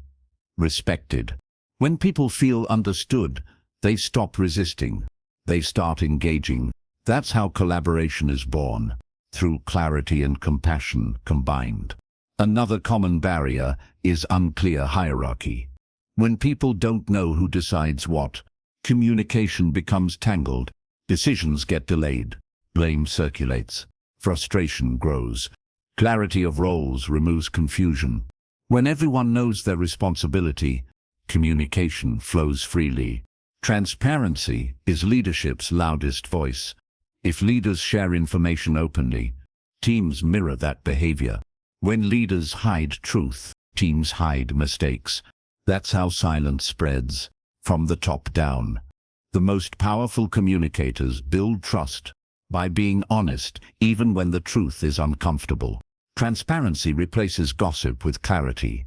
S1: respected. When people feel understood, they stop resisting. They start engaging. That's how collaboration is born, through clarity and compassion combined. Another common barrier is unclear hierarchy. When people don't know who decides what, communication becomes tangled, decisions get delayed, blame circulates, frustration grows. Clarity of roles removes confusion. When everyone knows their responsibility, communication flows freely. Transparency is leadership's loudest voice. If leaders share information openly, teams mirror that behavior. When leaders hide truth, teams hide mistakes. That's how silence spreads, from the top down. The most powerful communicators build trust by being honest, even when the truth is uncomfortable. Transparency replaces gossip with clarity.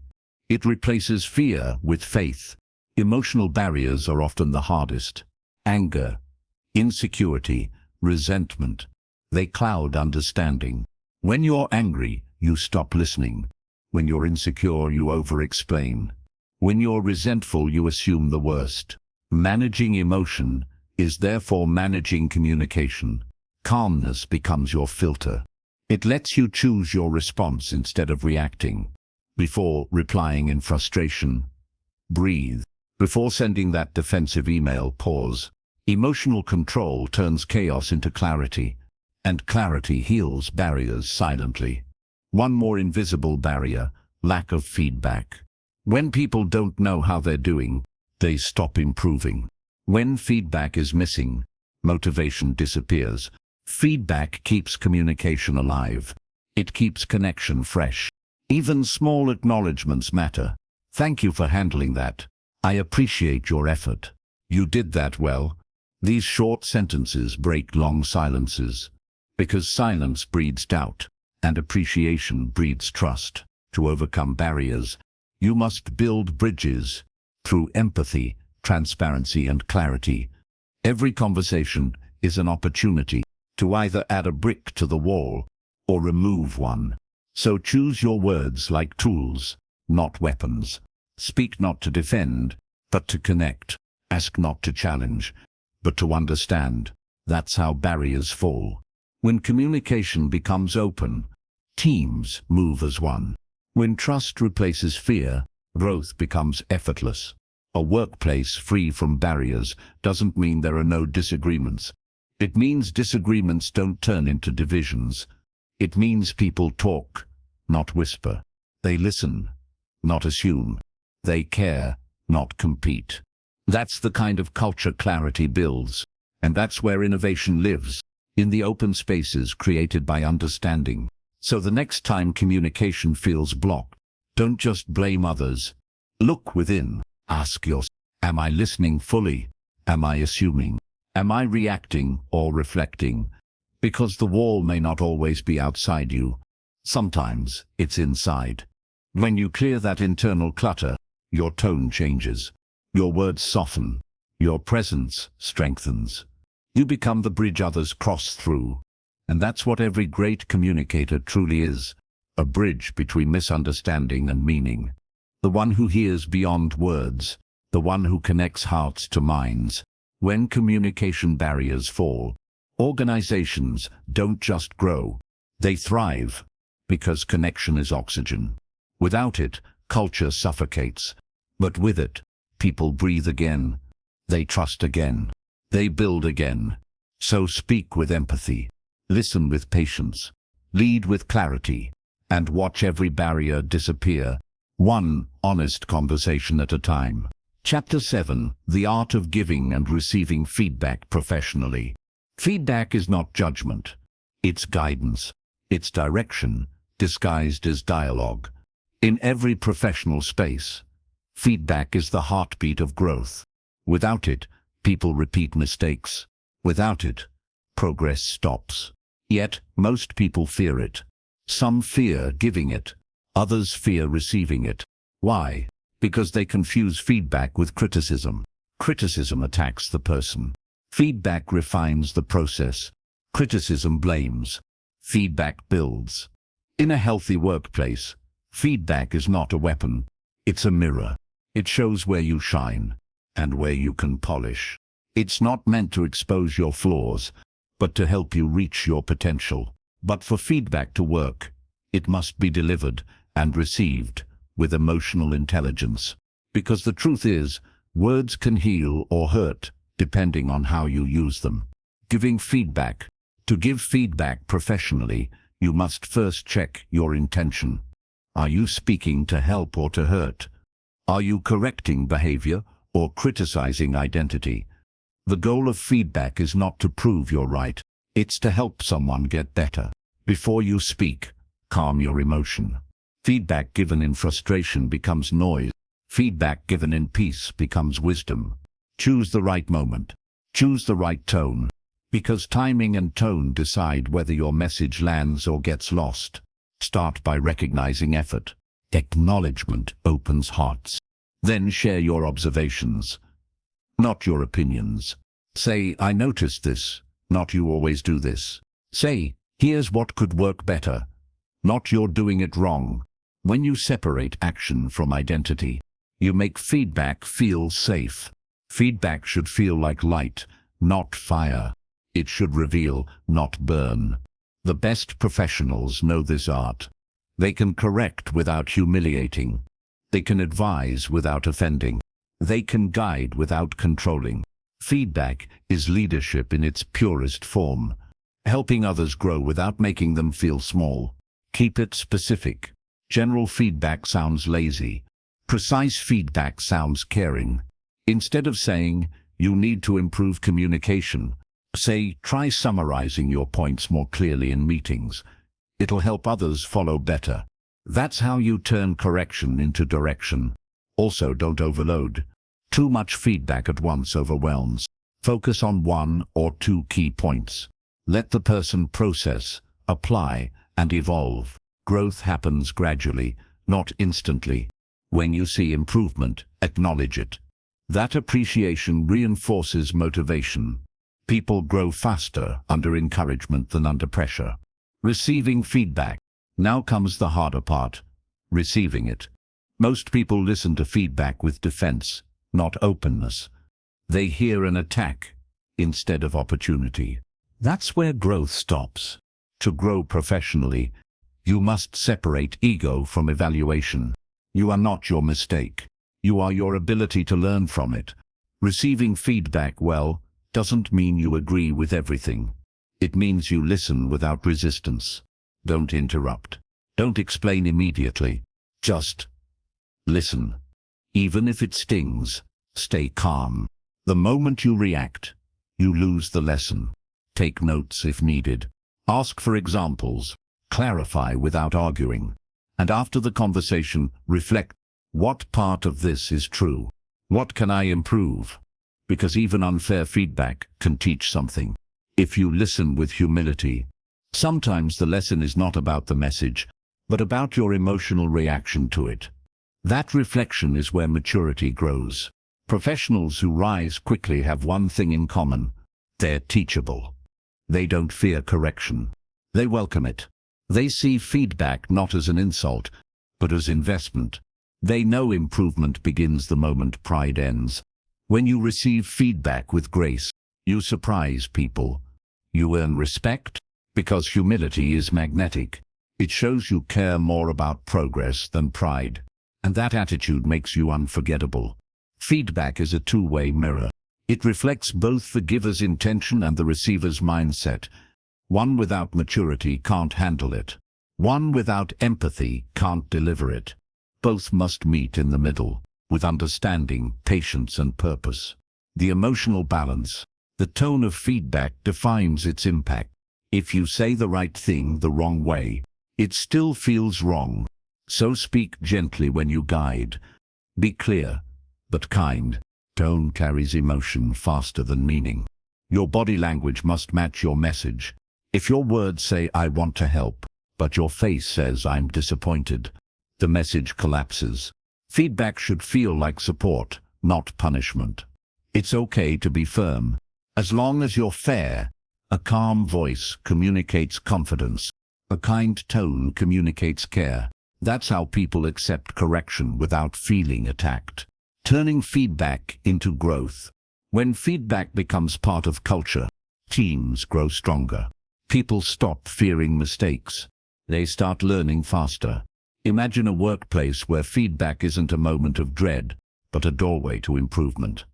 S1: It replaces fear with faith. Emotional barriers are often the hardest. Anger, insecurity, resentment. They cloud understanding. When you're angry, you stop listening. When you're insecure, you over-explain. When you're resentful, you assume the worst. Managing emotion is therefore managing communication. Calmness becomes your filter. It lets you choose your response instead of reacting. Before replying in frustration, breathe. Before sending that defensive email, pause. Emotional control turns chaos into clarity, and clarity heals barriers silently. One more invisible barrier: lack of feedback. When people don't know how they're doing, they stop improving. When feedback is missing, motivation disappears. Feedback keeps communication alive. It keeps connection fresh. Even small acknowledgements matter. Thank you for handling that. I appreciate your effort. You did that well. These short sentences break long silences, because silence breeds doubt, and appreciation breeds trust. To overcome barriers, you must build bridges through empathy, transparency, and clarity. Every conversation is an opportunity to either add a brick to the wall or remove one. So choose your words like tools, not weapons. Speak not to defend, but to connect. Ask not to challenge, but to understand. That's how barriers fall. When communication becomes open, teams move as one. When trust replaces fear, growth becomes effortless. A workplace free from barriers doesn't mean there are no disagreements. It means disagreements don't turn into divisions. It means people talk, not whisper. They listen, not assume. They care, not compete. That's the kind of culture clarity builds, and that's where innovation lives, in the open spaces created by understanding. So the next time communication feels blocked, don't just blame others. Look within. Ask yourself, am I listening fully? Am I assuming? Am I reacting or reflecting? Because the wall may not always be outside you. Sometimes it's inside. When you clear that internal clutter, your tone changes. Your words soften. Your presence strengthens. You become the bridge others cross through. And that's what every great communicator truly is. A bridge between misunderstanding and meaning. The one who hears beyond words. The one who connects hearts to minds. When communication barriers fall, organizations don't just grow. They thrive. Because connection is oxygen. Without it, culture suffocates. But with it, people breathe again. They trust again. They build again. So speak with empathy. Listen with patience. Lead with clarity. And watch every barrier disappear, one honest conversation at a time. Chapter 7: The Art of Giving and Receiving Feedback Professionally. Feedback is not judgment. It's guidance. It's direction. disguised as dialogue. In every professional space, feedback is the heartbeat of growth. Without it, people repeat mistakes. Without it, progress stops. Yet, most people fear it. Some fear giving it. Others fear receiving it. Why? Because they confuse feedback with criticism. Criticism attacks the person. Feedback refines the process. Criticism blames. Feedback builds. In a healthy workplace, feedback is not a weapon. It's a mirror. It shows where you shine and where you can polish. It's not meant to expose your flaws, but to help you reach your potential. But for feedback to work, it must be delivered and received with emotional intelligence. Because the truth is, words can heal or hurt, depending on how you use them. Giving feedback. To give feedback professionally, you must first check your intention. Are you speaking to help or to hurt? Are you correcting behavior or criticizing identity? The goal of feedback is not to prove you're right. It's to help someone get better. Before you speak, calm your emotion. Feedback given in frustration becomes noise. Feedback given in peace becomes wisdom. Choose the right moment. Choose the right tone. Because timing and tone decide whether your message lands or gets lost. Start by recognizing effort. Acknowledgement opens hearts. Then share your observations, not your opinions. Say, I noticed this, not you always do this. Say, here's what could work better, not you're doing it wrong. When you separate action from identity, you make feedback feel safe. Feedback should feel like light, not fire. It should reveal, not burn. The best professionals know this art. They can correct without humiliating. They can advise without offending. They can guide without controlling. Feedback is leadership in its purest form, helping others grow without making them feel small. Keep it specific. General feedback sounds lazy. Precise feedback sounds caring. Instead of saying, you need to improve communication, say, try summarizing your points more clearly in meetings. It'll help others follow better. That's how you turn correction into direction. Also, don't overload. Too much feedback at once overwhelms. Focus on one or two key points. Let the person process, apply, and evolve. Growth happens gradually, not instantly. When you see improvement, acknowledge it. That appreciation reinforces motivation. People grow faster under encouragement than under pressure. Receiving feedback. Now comes the harder part, receiving it. Most people listen to feedback with defense, not openness. They hear an attack instead of opportunity. That's where growth stops. To grow professionally, you must separate ego from evaluation. You are not your mistake. You are your ability to learn from it. Receiving feedback well doesn't mean you agree with everything. It means you listen without resistance. Don't interrupt. Don't explain immediately. Just listen. Even if it stings, stay calm. The moment you react, you lose the lesson. Take notes if needed. Ask for examples. Clarify without arguing. And after the conversation, reflect. What part of this is true? What can I improve? Because even unfair feedback can teach something. If you listen with humility, sometimes the lesson is not about the message, but about your emotional reaction to it. That reflection is where maturity grows. Professionals who rise quickly have one thing in common. They're teachable. They don't fear correction. They welcome it. They see feedback not as an insult, but as investment. They know improvement begins the moment pride ends. When you receive feedback with grace, you surprise people. You earn respect because humility is magnetic. It shows you care more about progress than pride. And that attitude makes you unforgettable. Feedback is a two-way mirror. It reflects both the giver's intention and the receiver's mindset. One without maturity can't handle it. One without empathy can't deliver it. Both must meet in the middle, with understanding, patience, and purpose. The emotional balance, the tone of feedback defines its impact. If you say the right thing the wrong way, it still feels wrong. So speak gently when you guide. Be clear, but kind. Tone carries emotion faster than meaning. Your body language must match your message. If your words say, "I want to help," but your face says, "I'm disappointed," the message collapses. Feedback should feel like support, not punishment. It's okay to be firm. As long as you're fair, a calm voice communicates confidence. A kind tone communicates care. That's how people accept correction without feeling attacked. Turning feedback into growth. When feedback becomes part of culture, teams grow stronger. People stop fearing mistakes. They start learning faster. Imagine a workplace where feedback isn't a moment of dread, but a doorway to improvement.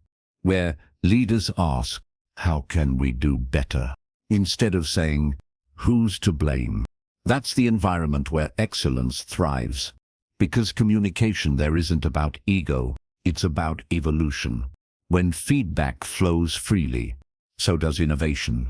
S1: Where leaders ask, "How can we do better?" instead of saying, "Who's to blame?" That's the environment where excellence thrives. Because communication there isn't about ego, it's about evolution. When feedback flows freely, so does innovation.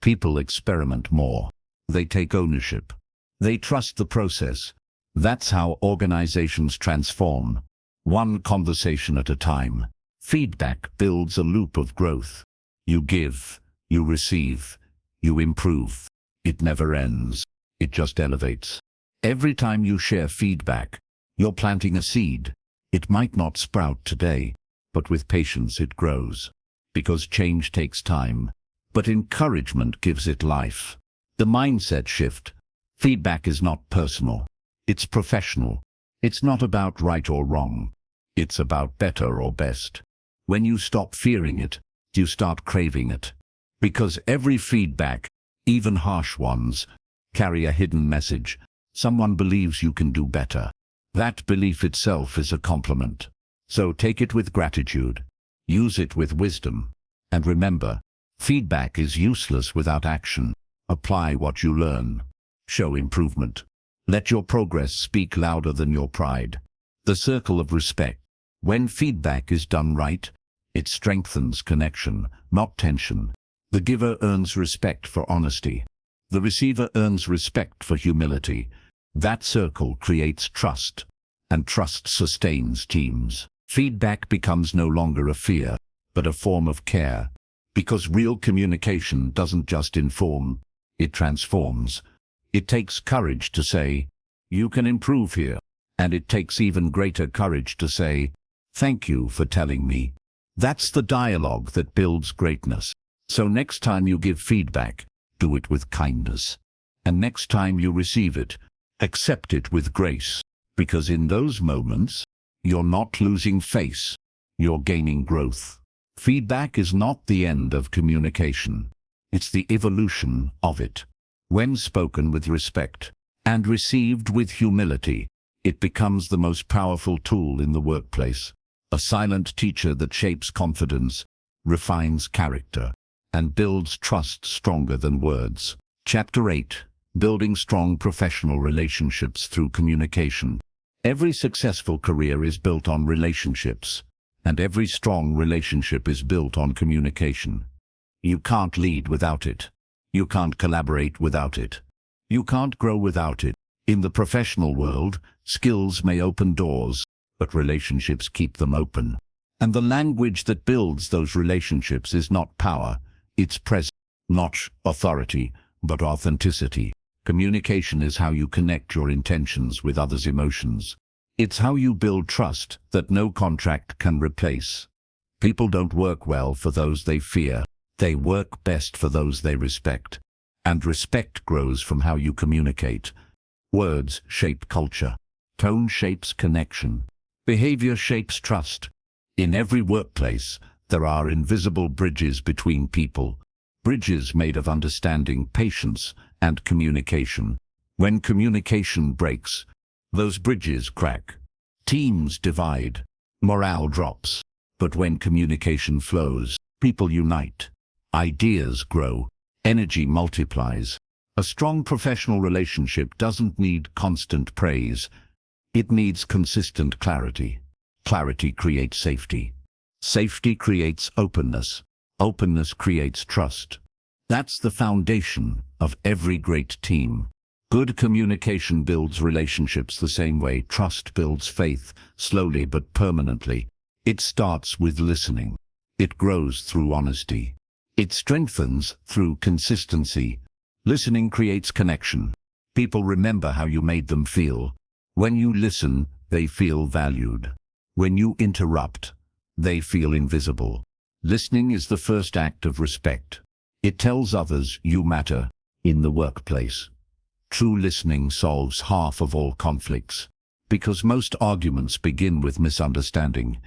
S1: People experiment more. They take ownership. They trust the process. That's how organizations transform, one conversation at a time. Feedback builds a loop of growth. You give, you receive, you improve. It never ends. It just elevates. Every time you share feedback, you're planting a seed. It might not sprout today, but with patience it grows. Because change takes time, but encouragement gives it life. The mindset shift. Feedback is not personal. It's professional. It's not about right or wrong. It's about better or best. When you stop fearing it, you start craving it. Because every feedback, even harsh ones, carry a hidden message. Someone believes you can do better. That belief itself is a compliment. So take it with gratitude. Use it with wisdom. And remember, feedback is useless without action. Apply what you learn. Show improvement. Let your progress speak louder than your pride. The circle of respect. When feedback is done right, it strengthens connection, not tension. The giver earns respect for honesty. The receiver earns respect for humility. That circle creates trust, and trust sustains teams. Feedback becomes no longer a fear, but a form of care. Because real communication doesn't just inform, it transforms. It takes courage to say, "You can improve here." And it takes even greater courage to say, "Thank you for telling me." That's the dialogue that builds greatness. So next time you give feedback, do it with kindness. And next time you receive it, accept it with grace. Because in those moments, you're not losing face, you're gaining growth. Feedback is not the end of communication. It's the evolution of it. When spoken with respect and received with humility, it becomes the most powerful tool in the workplace. A silent teacher that shapes confidence, refines character, and builds trust stronger than words. Chapter 8. Building strong professional relationships through communication. Every successful career is built on relationships, and every strong relationship is built on communication. You can't lead without it. You can't collaborate without it. You can't grow without it. In the professional world, skills may open doors, but relationships keep them open. And the language that builds those relationships is not power, it's presence. Not authority, but authenticity. Communication is how you connect your intentions with others' emotions. It's how you build trust that no contract can replace. People don't work well for those they fear. They work best for those they respect. And respect grows from how you communicate. Words shape culture. Tone shapes connection. Behavior shapes trust. In every workplace, there are invisible bridges between people. Bridges made of understanding, patience, and communication. When communication breaks, those bridges crack. Teams divide. Morale drops. But when communication flows, people unite. Ideas grow. Energy multiplies. A strong professional relationship doesn't need constant praise. It needs consistent clarity. Clarity creates safety. Safety creates openness. Openness creates trust. That's the foundation of every great team. Good communication builds relationships the same way trust builds faith, slowly but permanently. It starts with listening. It grows through honesty. It strengthens through consistency. Listening creates connection. People remember how you made them feel. When you listen, they feel valued. When you interrupt, they feel invisible. Listening is the first act of respect. It tells others you matter. In the workplace, true listening solves half of all conflicts, because most arguments begin with misunderstanding,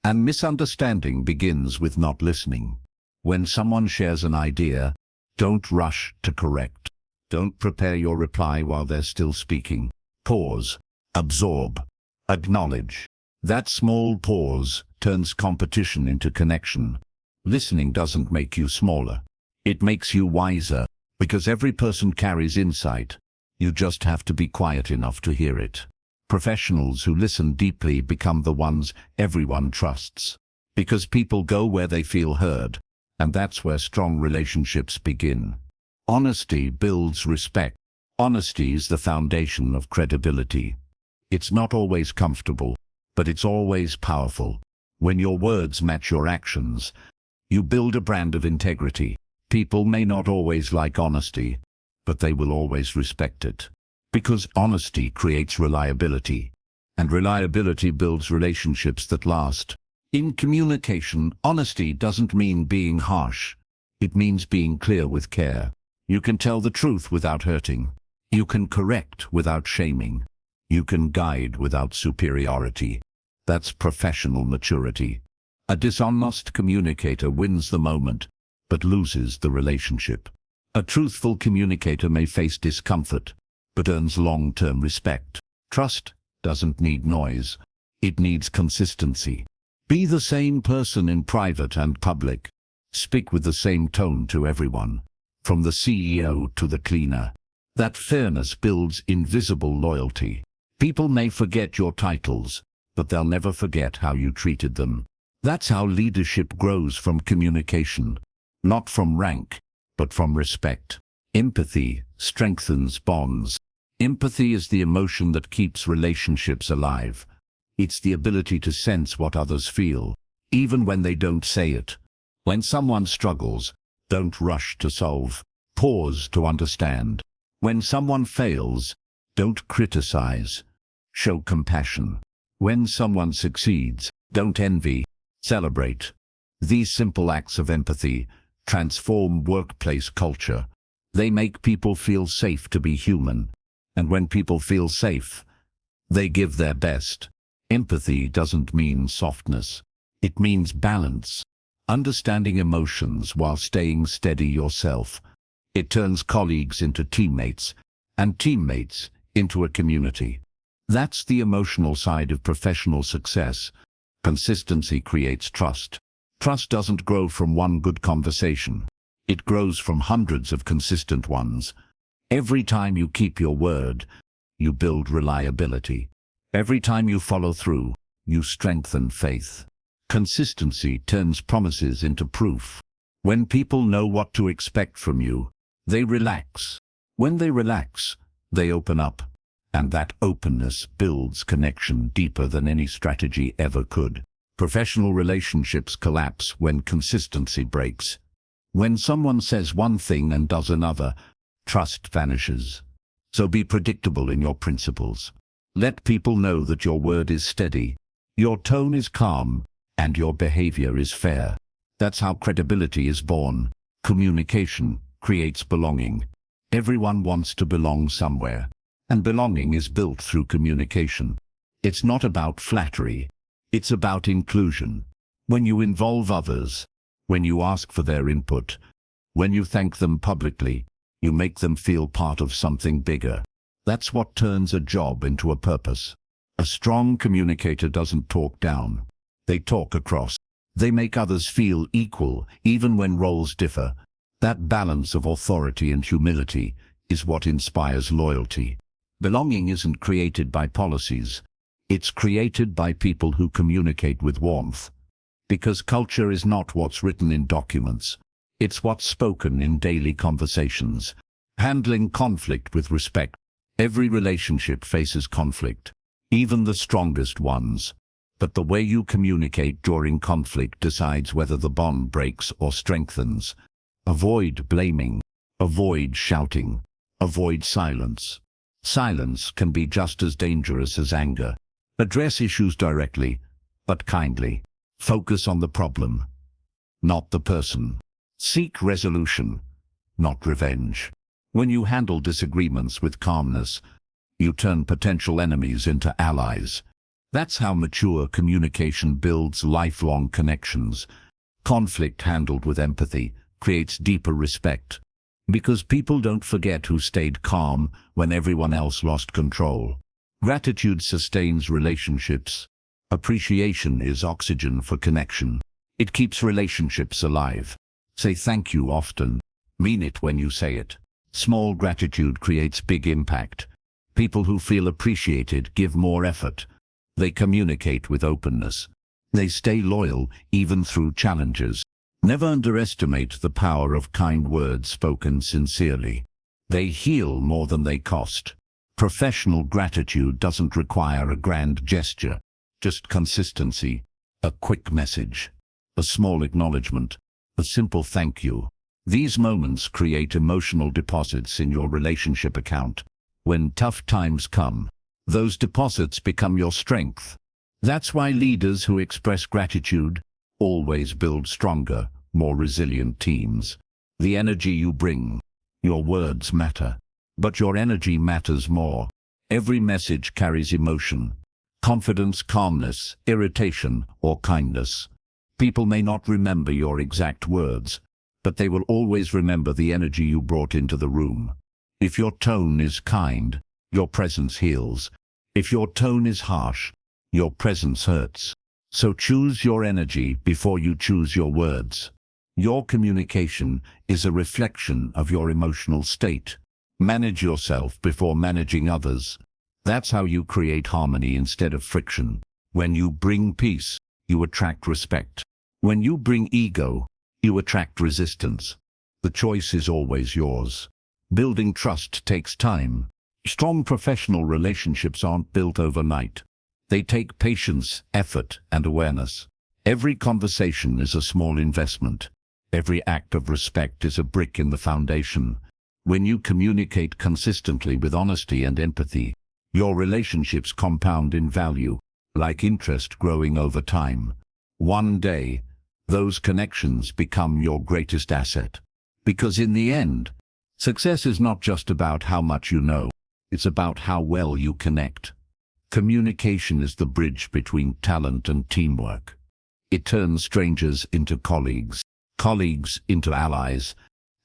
S1: and misunderstanding begins with not listening. When someone shares an idea, don't rush to correct. Don't prepare your reply while they're still speaking. Pause, absorb, acknowledge. That small pause turns competition into connection. Listening doesn't make you smaller. It makes you wiser, because every person carries insight. You just have to be quiet enough to hear it. Professionals who listen deeply become the ones everyone trusts, because people go where they feel heard, and that's where strong relationships begin. Honesty builds respect. Honesty is the foundation of credibility. It's not always comfortable, but it's always powerful. When your words match your actions, you build a brand of integrity. People may not always like honesty, but they will always respect it. Because honesty creates reliability, and reliability builds relationships that last. In communication, honesty doesn't mean being harsh. It means being clear with care. You can tell the truth without hurting. You can correct without shaming. You can guide without superiority. That's professional maturity. A dishonest communicator wins the moment, but loses the relationship. A truthful communicator may face discomfort, but earns long-term respect. Trust doesn't need noise. It needs consistency. Be the same person in private and public. Speak with the same tone to everyone, from the CEO to the cleaner. That fairness builds invisible loyalty. People may forget your titles, but they'll never forget how you treated them. That's how leadership grows, from communication, not from rank, but from respect. Empathy strengthens bonds. Empathy is the emotion that keeps relationships alive. It's the ability to sense what others feel, even when they don't say it. When someone struggles, don't rush to solve. Pause to understand. When someone fails, don't criticize. Show compassion. When someone succeeds, don't envy. Celebrate. These simple acts of empathy transform workplace culture. They make people feel safe to be human. And when people feel safe, they give their best. Empathy doesn't mean softness. It means balance. Understanding emotions while staying steady yourself. It turns colleagues into teammates, and teammates into a community. That's the emotional side of professional success. Consistency creates trust. Trust doesn't grow from one good conversation. It grows from hundreds of consistent ones. Every time you keep your word, you build reliability. Every time you follow through, you strengthen faith. Consistency turns promises into proof. When people know what to expect from you, they relax. When they relax, they open up. And that openness builds connection deeper than any strategy ever could. Professional relationships collapse when consistency breaks. When someone says one thing and does another, trust vanishes. So be predictable in your principles. Let people know that your word is steady, your tone is calm, and your behavior is fair. That's how credibility is born. Communication creates belonging. Everyone wants to belong somewhere, and belonging is built through communication. It's not about flattery. It's about inclusion. When you involve others, when you ask for their input, when you thank them publicly, you make them feel part of something bigger. That's what turns a job into a purpose. A strong communicator doesn't talk down. They talk across. They make others feel equal, even when roles differ. That balance of authority and humility is what inspires loyalty. Belonging isn't created by policies. It's created by people who communicate with warmth. Because culture is not what's written in documents. It's what's spoken in daily conversations. Handling conflict with respect. Every relationship faces conflict, even the strongest ones. But the way you communicate during conflict decides whether the bond breaks or strengthens. Avoid blaming. Avoid shouting. Avoid silence. Silence can be just as dangerous as anger. Address issues directly, but kindly. Focus on the problem, not the person. Seek resolution, not revenge. When you handle disagreements with calmness, you turn potential enemies into allies. That's how mature communication builds lifelong connections. Conflict handled with empathy creates deeper respect, because people don't forget who stayed calm when everyone else lost control. Gratitude sustains relationships. Appreciation is oxygen for connection. It keeps relationships alive. Say thank you often. Mean it when you say it. Small gratitude creates big impact. People who feel appreciated give more effort. They communicate with openness. They stay loyal even through challenges. Never underestimate the power of kind words spoken sincerely. They heal more than they cost. Professional gratitude doesn't require a grand gesture, just consistency, a quick message, a small acknowledgement, a simple thank you. These moments create emotional deposits in your relationship account. When tough times come, those deposits become your strength. That's why leaders who express gratitude always build stronger, more resilient teams. The energy you bring, your words matter, but your energy matters more. Every message carries emotion, confidence, calmness, irritation, or kindness. People may not remember your exact words, but they will always remember the energy you brought into the room. If your tone is kind, your presence heals. If your tone is harsh, your presence hurts. So choose your energy before you choose your words. Your communication is a reflection of your emotional state. Manage yourself before managing others. That's how you create harmony instead of friction. When you bring peace, you attract respect. When you bring ego, you attract resistance. The choice is always yours. Building trust takes time. Strong professional relationships aren't built overnight. They take patience, effort, and awareness. Every conversation is a small investment. Every act of respect is a brick in the foundation. When you communicate consistently with honesty and empathy, your relationships compound in value, like interest growing over time. One day, those connections become your greatest asset. Because in the end, success is not just about how much you know. It's about how well you connect. Communication is the bridge between talent and teamwork. It turns strangers into colleagues, colleagues into allies,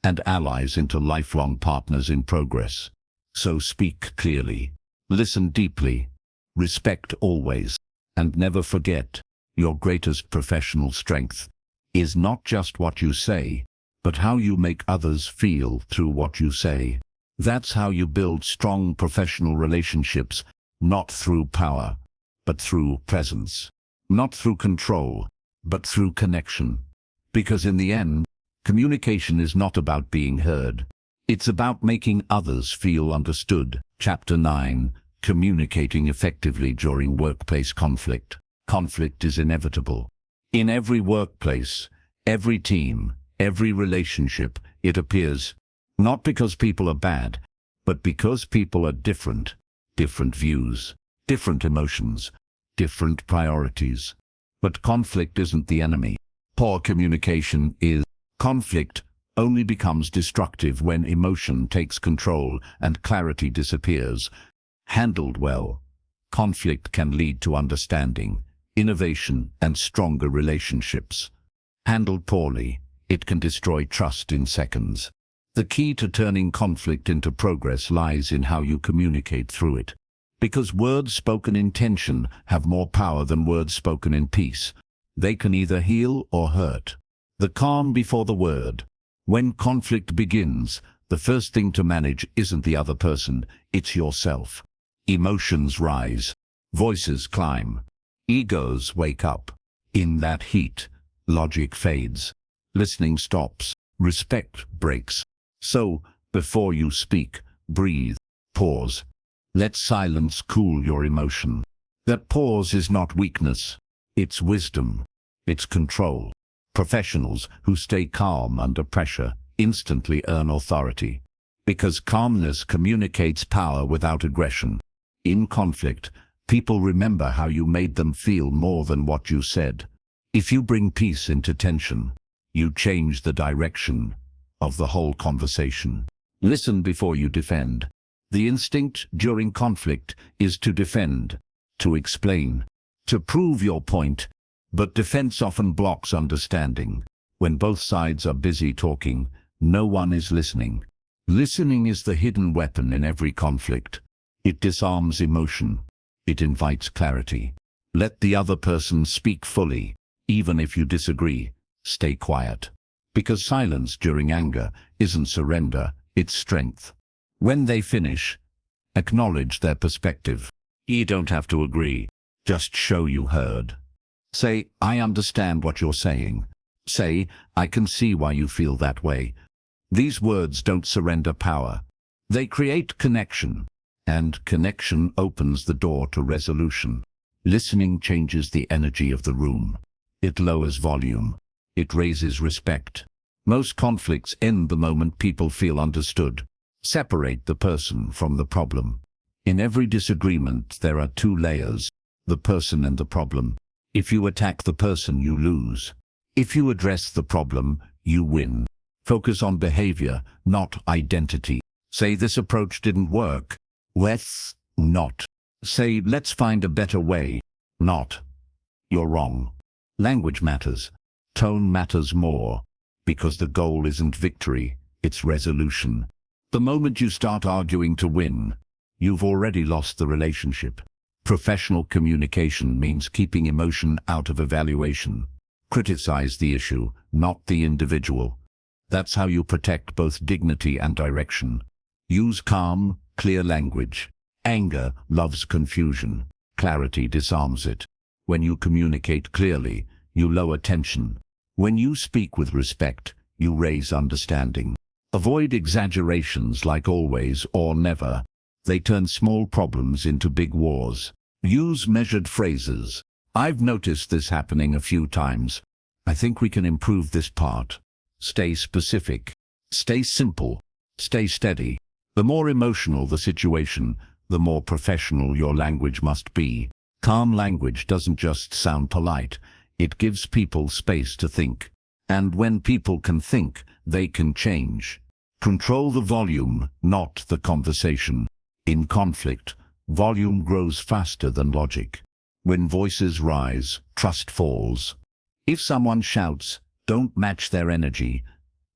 S1: and allies into lifelong partners in progress. So speak clearly, listen deeply, respect always, and never forget, your greatest professional strength is not just what you say, but how you make others feel through what you say. That's how you build strong professional relationships, not through power, but through presence. Not through control, but through connection. Because in the end, communication is not about being heard. It's about making others feel understood. Chapter 9. Communicating effectively during workplace conflict. Conflict is inevitable. In every workplace, every team, every relationship, it appears. Not because people are bad, but because people are different. Different views, different emotions, different priorities. But conflict isn't the enemy. Poor communication is. Conflict only becomes destructive when emotion takes control and clarity disappears. Handled well, conflict can lead to understanding, innovation, and stronger relationships. Handled poorly, it can destroy trust in seconds. The key to turning conflict into progress lies in how you communicate through it. Because words spoken in tension have more power than words spoken in peace. They can either heal or hurt. The calm before the word. When conflict begins, the first thing to manage isn't the other person, it's yourself. Emotions rise. Voices climb. Egos wake up. In that heat, logic fades. Listening stops. Respect breaks. So, before you speak, breathe, pause, Let silence cool your emotion. That pause is not weakness. It's wisdom. It's control. Professionals who stay calm under pressure instantly earn authority. Because calmness communicates power without aggression. In conflict, people remember how you made them feel more than what you said. If you bring peace into tension, you change the direction of the whole conversation. Listen before you defend. The instinct during conflict is to defend, to explain, to prove your point, but defense often blocks understanding. When both sides are busy talking, no one is listening. Listening is the hidden weapon in every conflict. It disarms emotion. It invites clarity. Let the other person speak fully. Even if you disagree, stay quiet. Because silence during anger isn't surrender, it's strength. When they finish, acknowledge their perspective. You don't have to agree. Just show you heard. Say, I understand what you're saying. Say, I can see why you feel that way. These words don't surrender power. They create connection, and connection opens the door to resolution. Listening changes the energy of the room. It lowers volume. It raises respect. Most conflicts end the moment people feel understood. Separate the person from the problem. In every disagreement, there are two layers, the person and the problem. If you attack the person, you lose. If you address the problem, you win. Focus on behavior, not identity. Say, this approach didn't work. Let's not. Say, let's find a better way. Not. You're wrong. Language matters. Tone matters more. Because the goal isn't victory, it's resolution. The moment you start arguing to win, you've already lost the relationship. Professional communication means keeping emotion out of evaluation. Criticize the issue, not the individual. That's how you protect both dignity and direction. Use calm, clear language. Anger loves confusion. Clarity disarms it. When you communicate clearly, you lower tension. When you speak with respect, you raise understanding. Avoid exaggerations like always or never. They turn small problems into big wars. Use measured phrases. I've noticed this happening a few times. I think we can improve this part. Stay specific. Stay simple. Stay steady. The more emotional the situation, the more professional your language must be. Calm language doesn't just sound polite. It gives people space to think. And when people can think, they can change. Control the volume, not the conversation. In conflict, volume grows faster than logic. When voices rise, trust falls. If someone shouts, don't match their energy.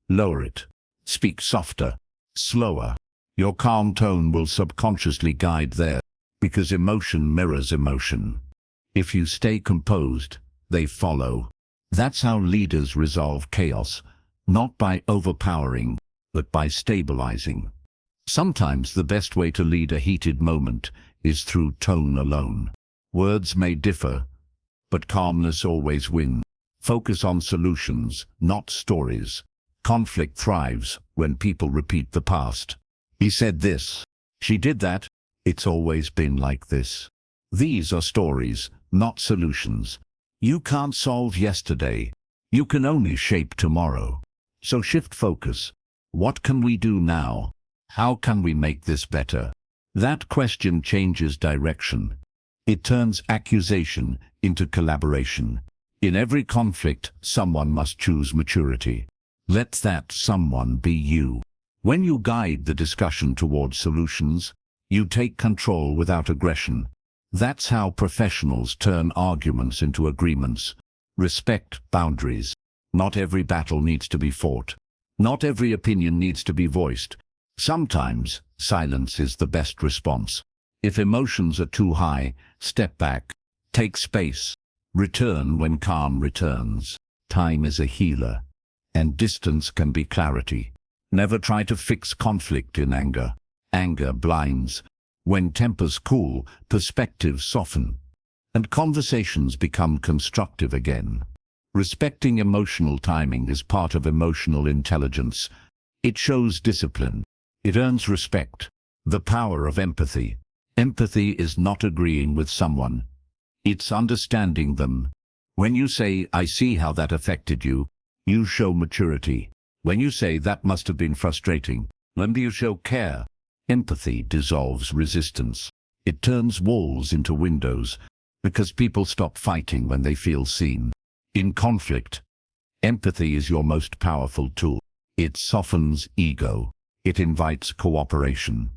S1: Lower it. Speak softer, slower. Your calm tone will subconsciously guide theirs, because emotion mirrors emotion. If you stay composed, they follow. That's how leaders resolve chaos, not by overpowering, but by stabilizing. Sometimes the best way to lead a heated moment is through tone alone. Words may differ, but calmness always wins. Focus on solutions, not stories. Conflict thrives when people repeat the past. He said this. She did that. It's always been like this. These are stories, not solutions. You can't solve yesterday. You can only shape tomorrow. So shift focus. What can we do now? How can we make this better? That question changes direction. It turns accusation into collaboration. In every conflict, someone must choose maturity. Let that someone be you. When you guide the discussion towards solutions, you take control without aggression. That's how professionals turn arguments into agreements. Respect boundaries. Not every battle needs to be fought. Not every opinion needs to be voiced. Sometimes, silence is the best response. If emotions are too high, step back. Take space. Return when calm returns. Time is a healer, and distance can be clarity. Never try to fix conflict in anger. Anger blinds. When tempers cool, perspectives soften, and conversations become constructive again. Respecting emotional timing is part of emotional intelligence. It shows discipline. It earns respect. The power of empathy. Empathy is not agreeing with someone. It's understanding them. When you say, "I see how that affected you," you show maturity. When you say, "That must have been frustrating," then you show care. Empathy dissolves resistance. It turns walls into windows, because people stop fighting when they feel seen. In conflict, empathy is your most powerful tool. It softens ego. It invites cooperation.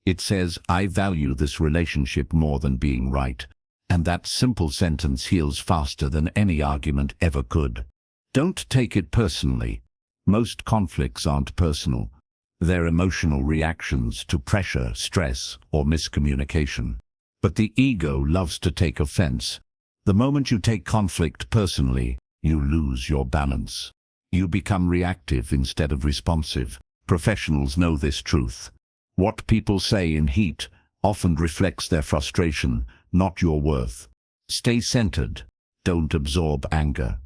S1: It says, "I value this relationship more than being right." And that simple sentence heals faster than any argument ever could. Don't take it personally. Most conflicts aren't personal. They're emotional reactions to pressure, stress, or miscommunication. But the ego loves to take offense. The moment you take conflict personally, you lose your balance. You become reactive instead of responsive. Professionals know this truth. What people say in heat often reflects their frustration, not your worth. Stay centered. Don't absorb anger.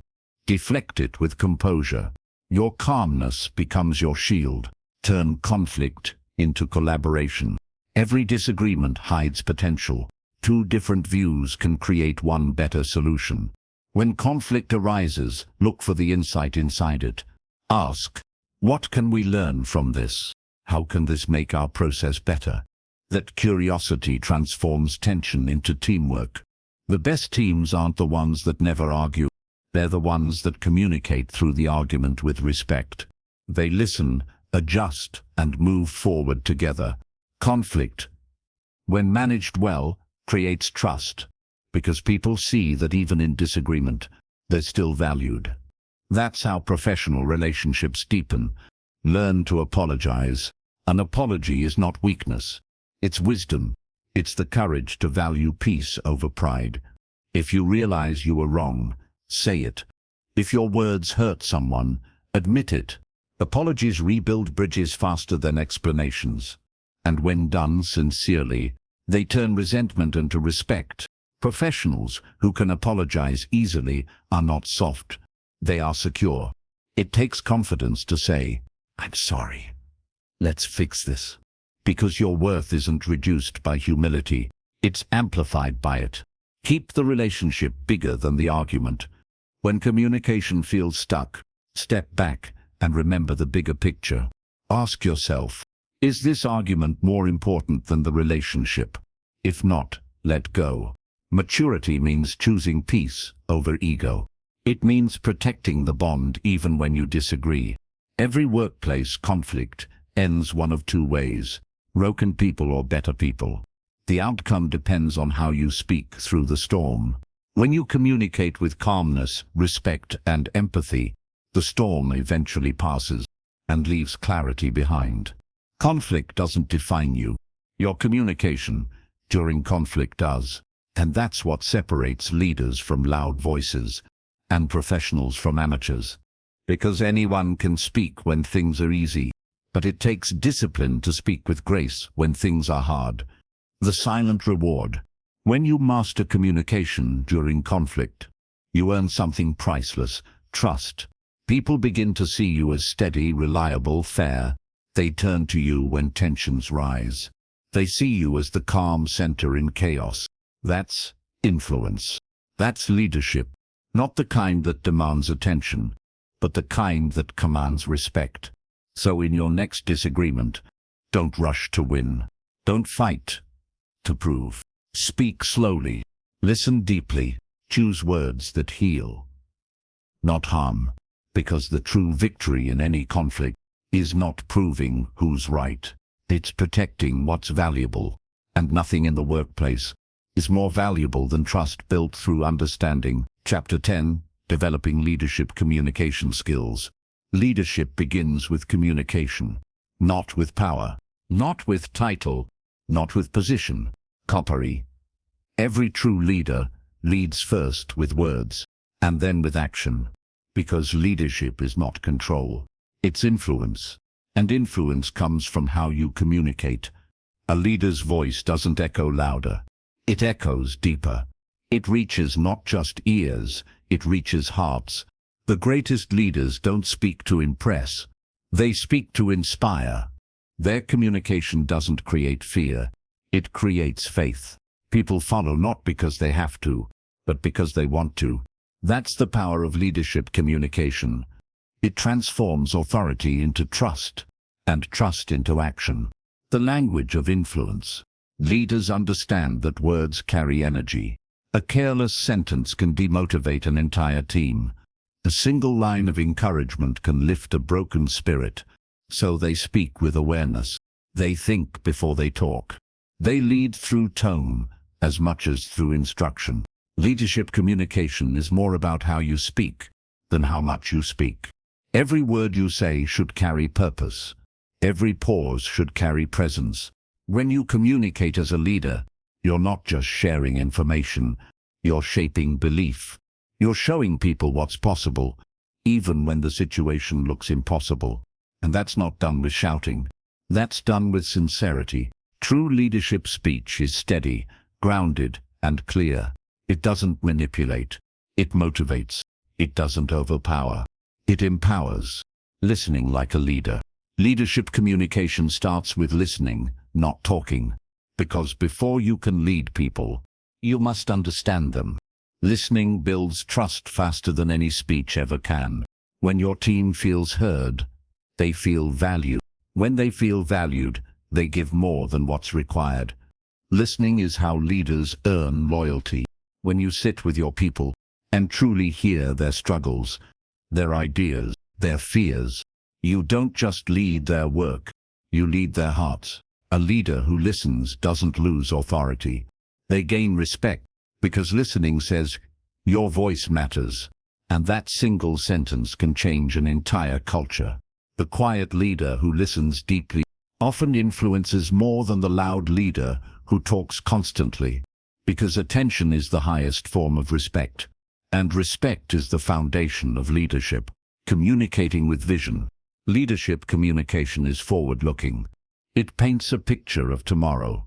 S1: Deflect it with composure. Your calmness becomes your shield. Turn conflict into collaboration. Every disagreement hides potential. Two different views can create one better solution. When conflict arises, look for the insight inside it. Ask, what can we learn from this? How can this make our process better? That curiosity transforms tension into teamwork. The best teams aren't the ones that never argue. They're the ones that communicate through the argument with respect. They listen, adjust, and move forward together. Conflict, when managed well, creates trust, because people see that even in disagreement, they're still valued. That's how professional relationships deepen. Learn to apologize. An apology is not weakness. It's wisdom. It's the courage to value peace over pride. If you realize you were wrong, say it. If your words hurt someone, admit it. Apologies rebuild bridges faster than explanations. And when done sincerely, they turn resentment into respect. Professionals who can apologize easily are not soft. They are secure. It takes confidence to say, "I'm sorry. Let's fix this." Because your worth isn't reduced by humility. It's amplified by it. Keep the relationship bigger than the argument. When communication feels stuck, step back and remember the bigger picture. Ask yourself, is this argument more important than the relationship? If not, let go. Maturity means choosing peace over ego. It means protecting the bond even when you disagree. Every workplace conflict ends one of two ways: broken people or better people. The outcome depends on how you speak through the storm. When you communicate with calmness, respect, and empathy, the storm eventually passes and leaves clarity behind. Conflict doesn't define you. Your communication during conflict does. And that's what separates leaders from loud voices and professionals from amateurs. Because anyone can speak when things are easy, but it takes discipline to speak with grace when things are hard. The silent reward. When you master communication during conflict, you earn something priceless: trust. People begin to see you as steady, reliable, fair. They turn to you when tensions rise. They see you as the calm center in chaos. That's influence. That's leadership. Not the kind that demands attention, but the kind that commands respect. So in your next disagreement, don't rush to win. Don't fight to prove. Speak slowly. Listen deeply. Choose words that heal, not harm. Because the true victory in any conflict is not proving who's right. It's protecting what's valuable. And nothing in the workplace is more valuable than trust built through understanding. Chapter 10, Developing Leadership Communication Skills. Leadership begins with communication, not with power, not with title, not with position. Coppery. Every true leader leads first with words, and then with action. Because leadership is not control, it's influence. And influence comes from how you communicate. A leader's voice doesn't echo louder. It echoes deeper. It reaches not just ears, it reaches hearts. The greatest leaders don't speak to impress. They speak to inspire. Their communication doesn't create fear. It creates faith. People follow not because they have to, but because they want to. That's the power of leadership communication. It transforms authority into trust, and trust into action. The language of influence. Leaders understand that words carry energy. A careless sentence can demotivate an entire team. A single line of encouragement can lift a broken spirit. So they speak with awareness. They think before they talk. They lead through tone, as much as through instruction. Leadership communication is more about how you speak than how much you speak. Every word you say should carry purpose. Every pause should carry presence. When you communicate as a leader, you're not just sharing information, you're shaping belief. You're showing people what's possible, even when the situation looks impossible. And that's not done with shouting. That's done with sincerity. True leadership speech is steady, grounded, and clear. It doesn't manipulate. It motivates. It doesn't overpower. It empowers. Listening like a leader. Leadership communication starts with listening, not talking. Because before you can lead people, you must understand them. Listening builds trust faster than any speech ever can. When your team feels heard, they feel valued. When they feel valued, they give more than what's required. Listening is how leaders earn loyalty. When you sit with your people and truly hear their struggles, their ideas, their fears, you don't just lead their work, you lead their hearts. A leader who listens doesn't lose authority. They gain respect because listening says, your voice matters. And that single sentence can change an entire culture. The quiet leader who listens deeply often influences more than the loud leader who talks constantly, because attention is the highest form of respect, and respect is the foundation of leadership. Communicating with vision. Leadership communication is forward-looking. It paints a picture of tomorrow,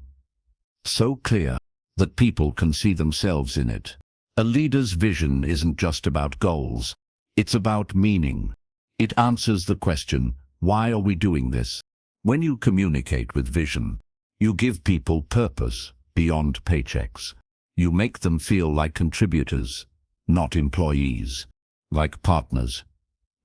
S1: so clear that people can see themselves in it. A leader's vision isn't just about goals, it's about meaning. It answers the question, why are we doing this? When you communicate with vision, you give people purpose beyond paychecks. You make them feel like contributors, not employees, like partners,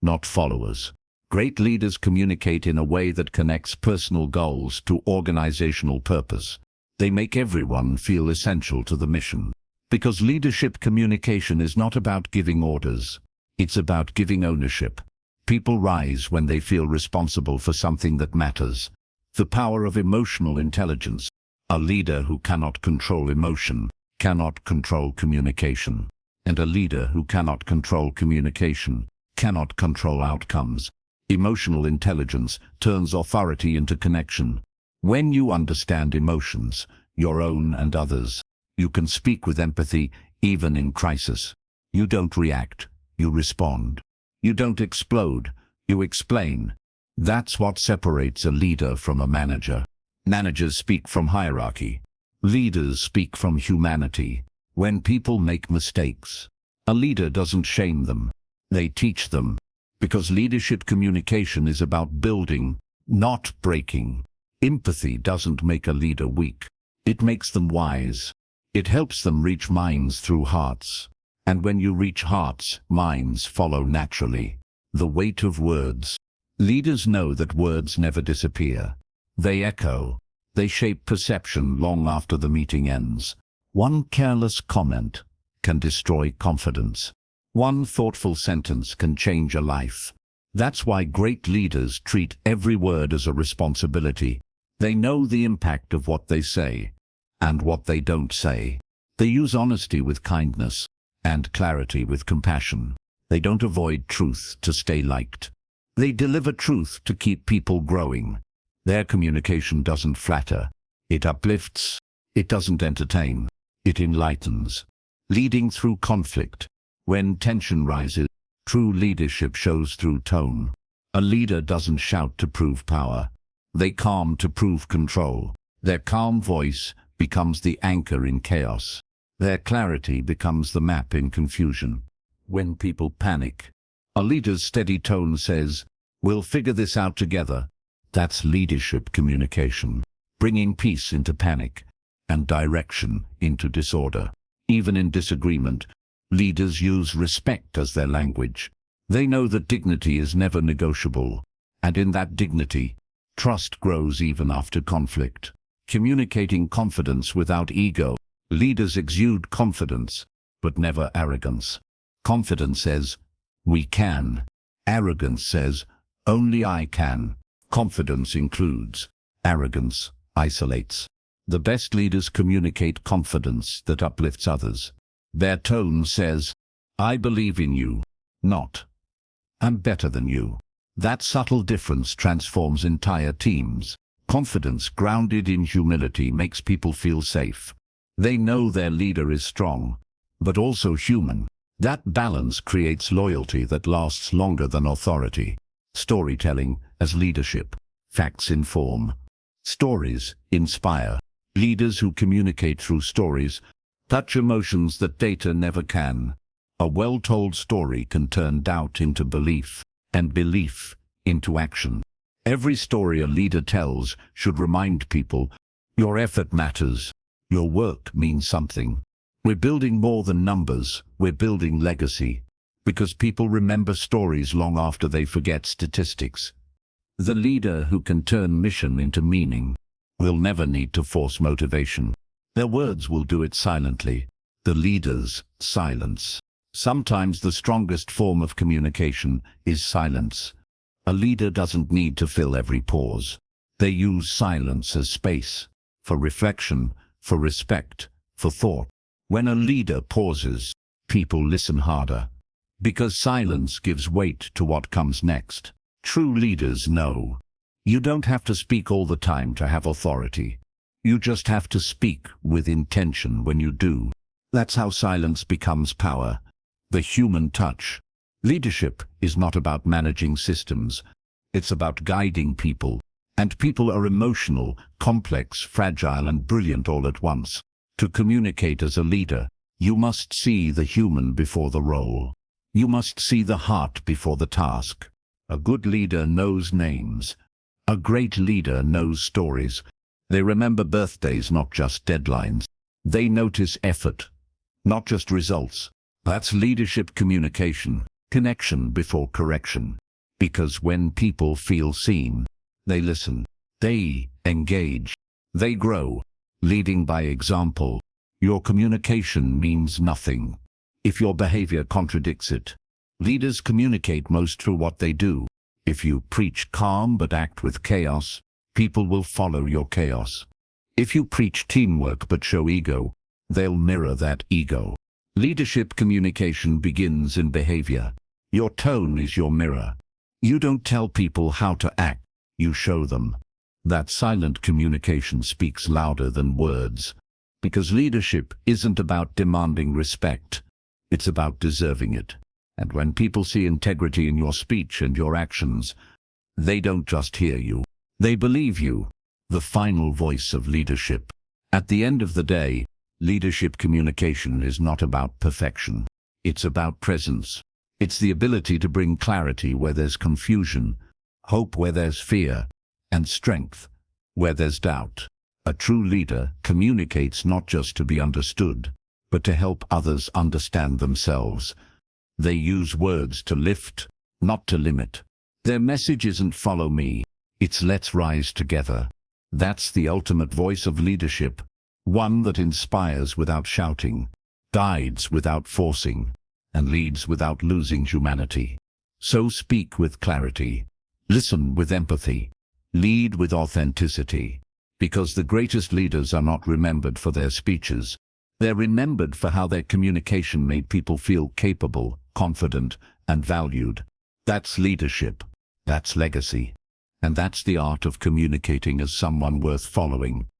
S1: not followers. Great leaders communicate in a way that connects personal goals to organizational purpose. They make everyone feel essential to the mission. Because leadership communication is not about giving orders, it's about giving ownership. People rise when they feel responsible for something that matters. The power of emotional intelligence. A leader who cannot control emotion cannot control communication. And a leader who cannot control communication cannot control outcomes. Emotional intelligence turns authority into connection. When you understand emotions, your own and others, you can speak with empathy even in crisis. You don't react, you respond. You don't explode, you explain. That's what separates a leader from a manager. Managers speak from hierarchy. Leaders speak from humanity. When people make mistakes, a leader doesn't shame them. They teach them. Because leadership communication is about building, not breaking. Empathy doesn't make a leader weak. It makes them wise. It helps them reach minds through hearts. And when you reach hearts, minds follow naturally. The weight of words. Leaders know that words never disappear. They echo. They shape perception long after the meeting ends. One careless comment can destroy confidence. One thoughtful sentence can change a life. That's why great leaders treat every word as a responsibility. They know the impact of what they say and what they don't say. They use honesty with kindness and clarity with compassion. They don't avoid truth to stay liked. They deliver truth to keep people growing. Their communication doesn't flatter. It uplifts. It doesn't entertain. It enlightens. Leading through conflict. When tension rises, true leadership shows through tone. A leader doesn't shout to prove power. They calm to prove control. Their calm voice becomes the anchor in chaos. Their clarity becomes the map in confusion. When people panic, a leader's steady tone says, "We'll figure this out together." That's leadership communication. bringing peace into panic and direction into disorder. Even in disagreement, leaders use respect as their language. They know that dignity is never negotiable, and in that dignity, trust grows even after conflict. Communicating confidence without ego. Leaders exude confidence, but never arrogance. Confidence says, "We can." Arrogance says, "Only I can." Confidence includes. Arrogance isolates. The best leaders communicate confidence that uplifts others. Their tone says, "I believe in you," not, "I'm better than you." That subtle difference transforms entire teams. Confidence grounded in humility makes people feel safe. They know their leader is strong, but also human. That balance creates loyalty that lasts longer than authority. Storytelling as leadership. Facts inform. Stories inspire. Leaders who communicate through stories touch emotions that data never can. A well-told story can turn doubt into belief, and belief into action. Every story a leader tells should remind people, your effort matters. Your work means something. We're building more than numbers, we're building legacy. Because people remember stories long after they forget statistics. The leader who can turn mission into meaning will never need to force motivation. Their words will do it silently. The leader's silence. Sometimes the strongest form of communication is silence. A leader doesn't need to fill every pause. They use silence as space, for reflection, for respect, for thought. When a leader pauses, people listen harder. Because silence gives weight to what comes next. True leaders know. You don't have to speak all the time to have authority. You just have to speak with intention when you do. That's how silence becomes power. The human touch. Leadership is not about managing systems. It's about guiding people. And people are emotional, complex, fragile, and brilliant all at once. To communicate as a leader, you must see the human before the role. You must see the heart before the task. A good leader knows names. A great leader knows stories. They remember birthdays, not just deadlines. They notice effort, not just results. That's leadership communication. Connection before correction. Because when people feel seen, they listen. They engage. They grow. Leading by example. Your communication means nothing if your behavior contradicts it. Leaders communicate most through what they do. If you preach calm but act with chaos, people will follow your chaos. If you preach teamwork but show ego, they'll mirror that ego. Leadership communication begins in behavior. Your tone is your mirror. You don't tell people how to act, you show them. That silent communication speaks louder than words. Because leadership isn't about demanding respect, it's about deserving it. And when people see integrity in your speech and your actions, they don't just hear you, they believe you. The final voice of leadership. At the end of the day, leadership communication is not about perfection. It's about presence. It's the ability to bring clarity where there's confusion, hope where there's fear, and strength where there's doubt. A true leader communicates not just to be understood, but to help others understand themselves. They use words to lift, not to limit. Their message isn't follow me, it's let's rise together. That's the ultimate voice of leadership, one that inspires without shouting, guides without forcing, and leads without losing humanity. So speak with clarity, listen with empathy, lead with authenticity. Because the greatest leaders are not remembered for their speeches. They're remembered for how their communication made people feel capable, confident, and valued. That's leadership. That's legacy. And that's the art of communicating as someone worth following.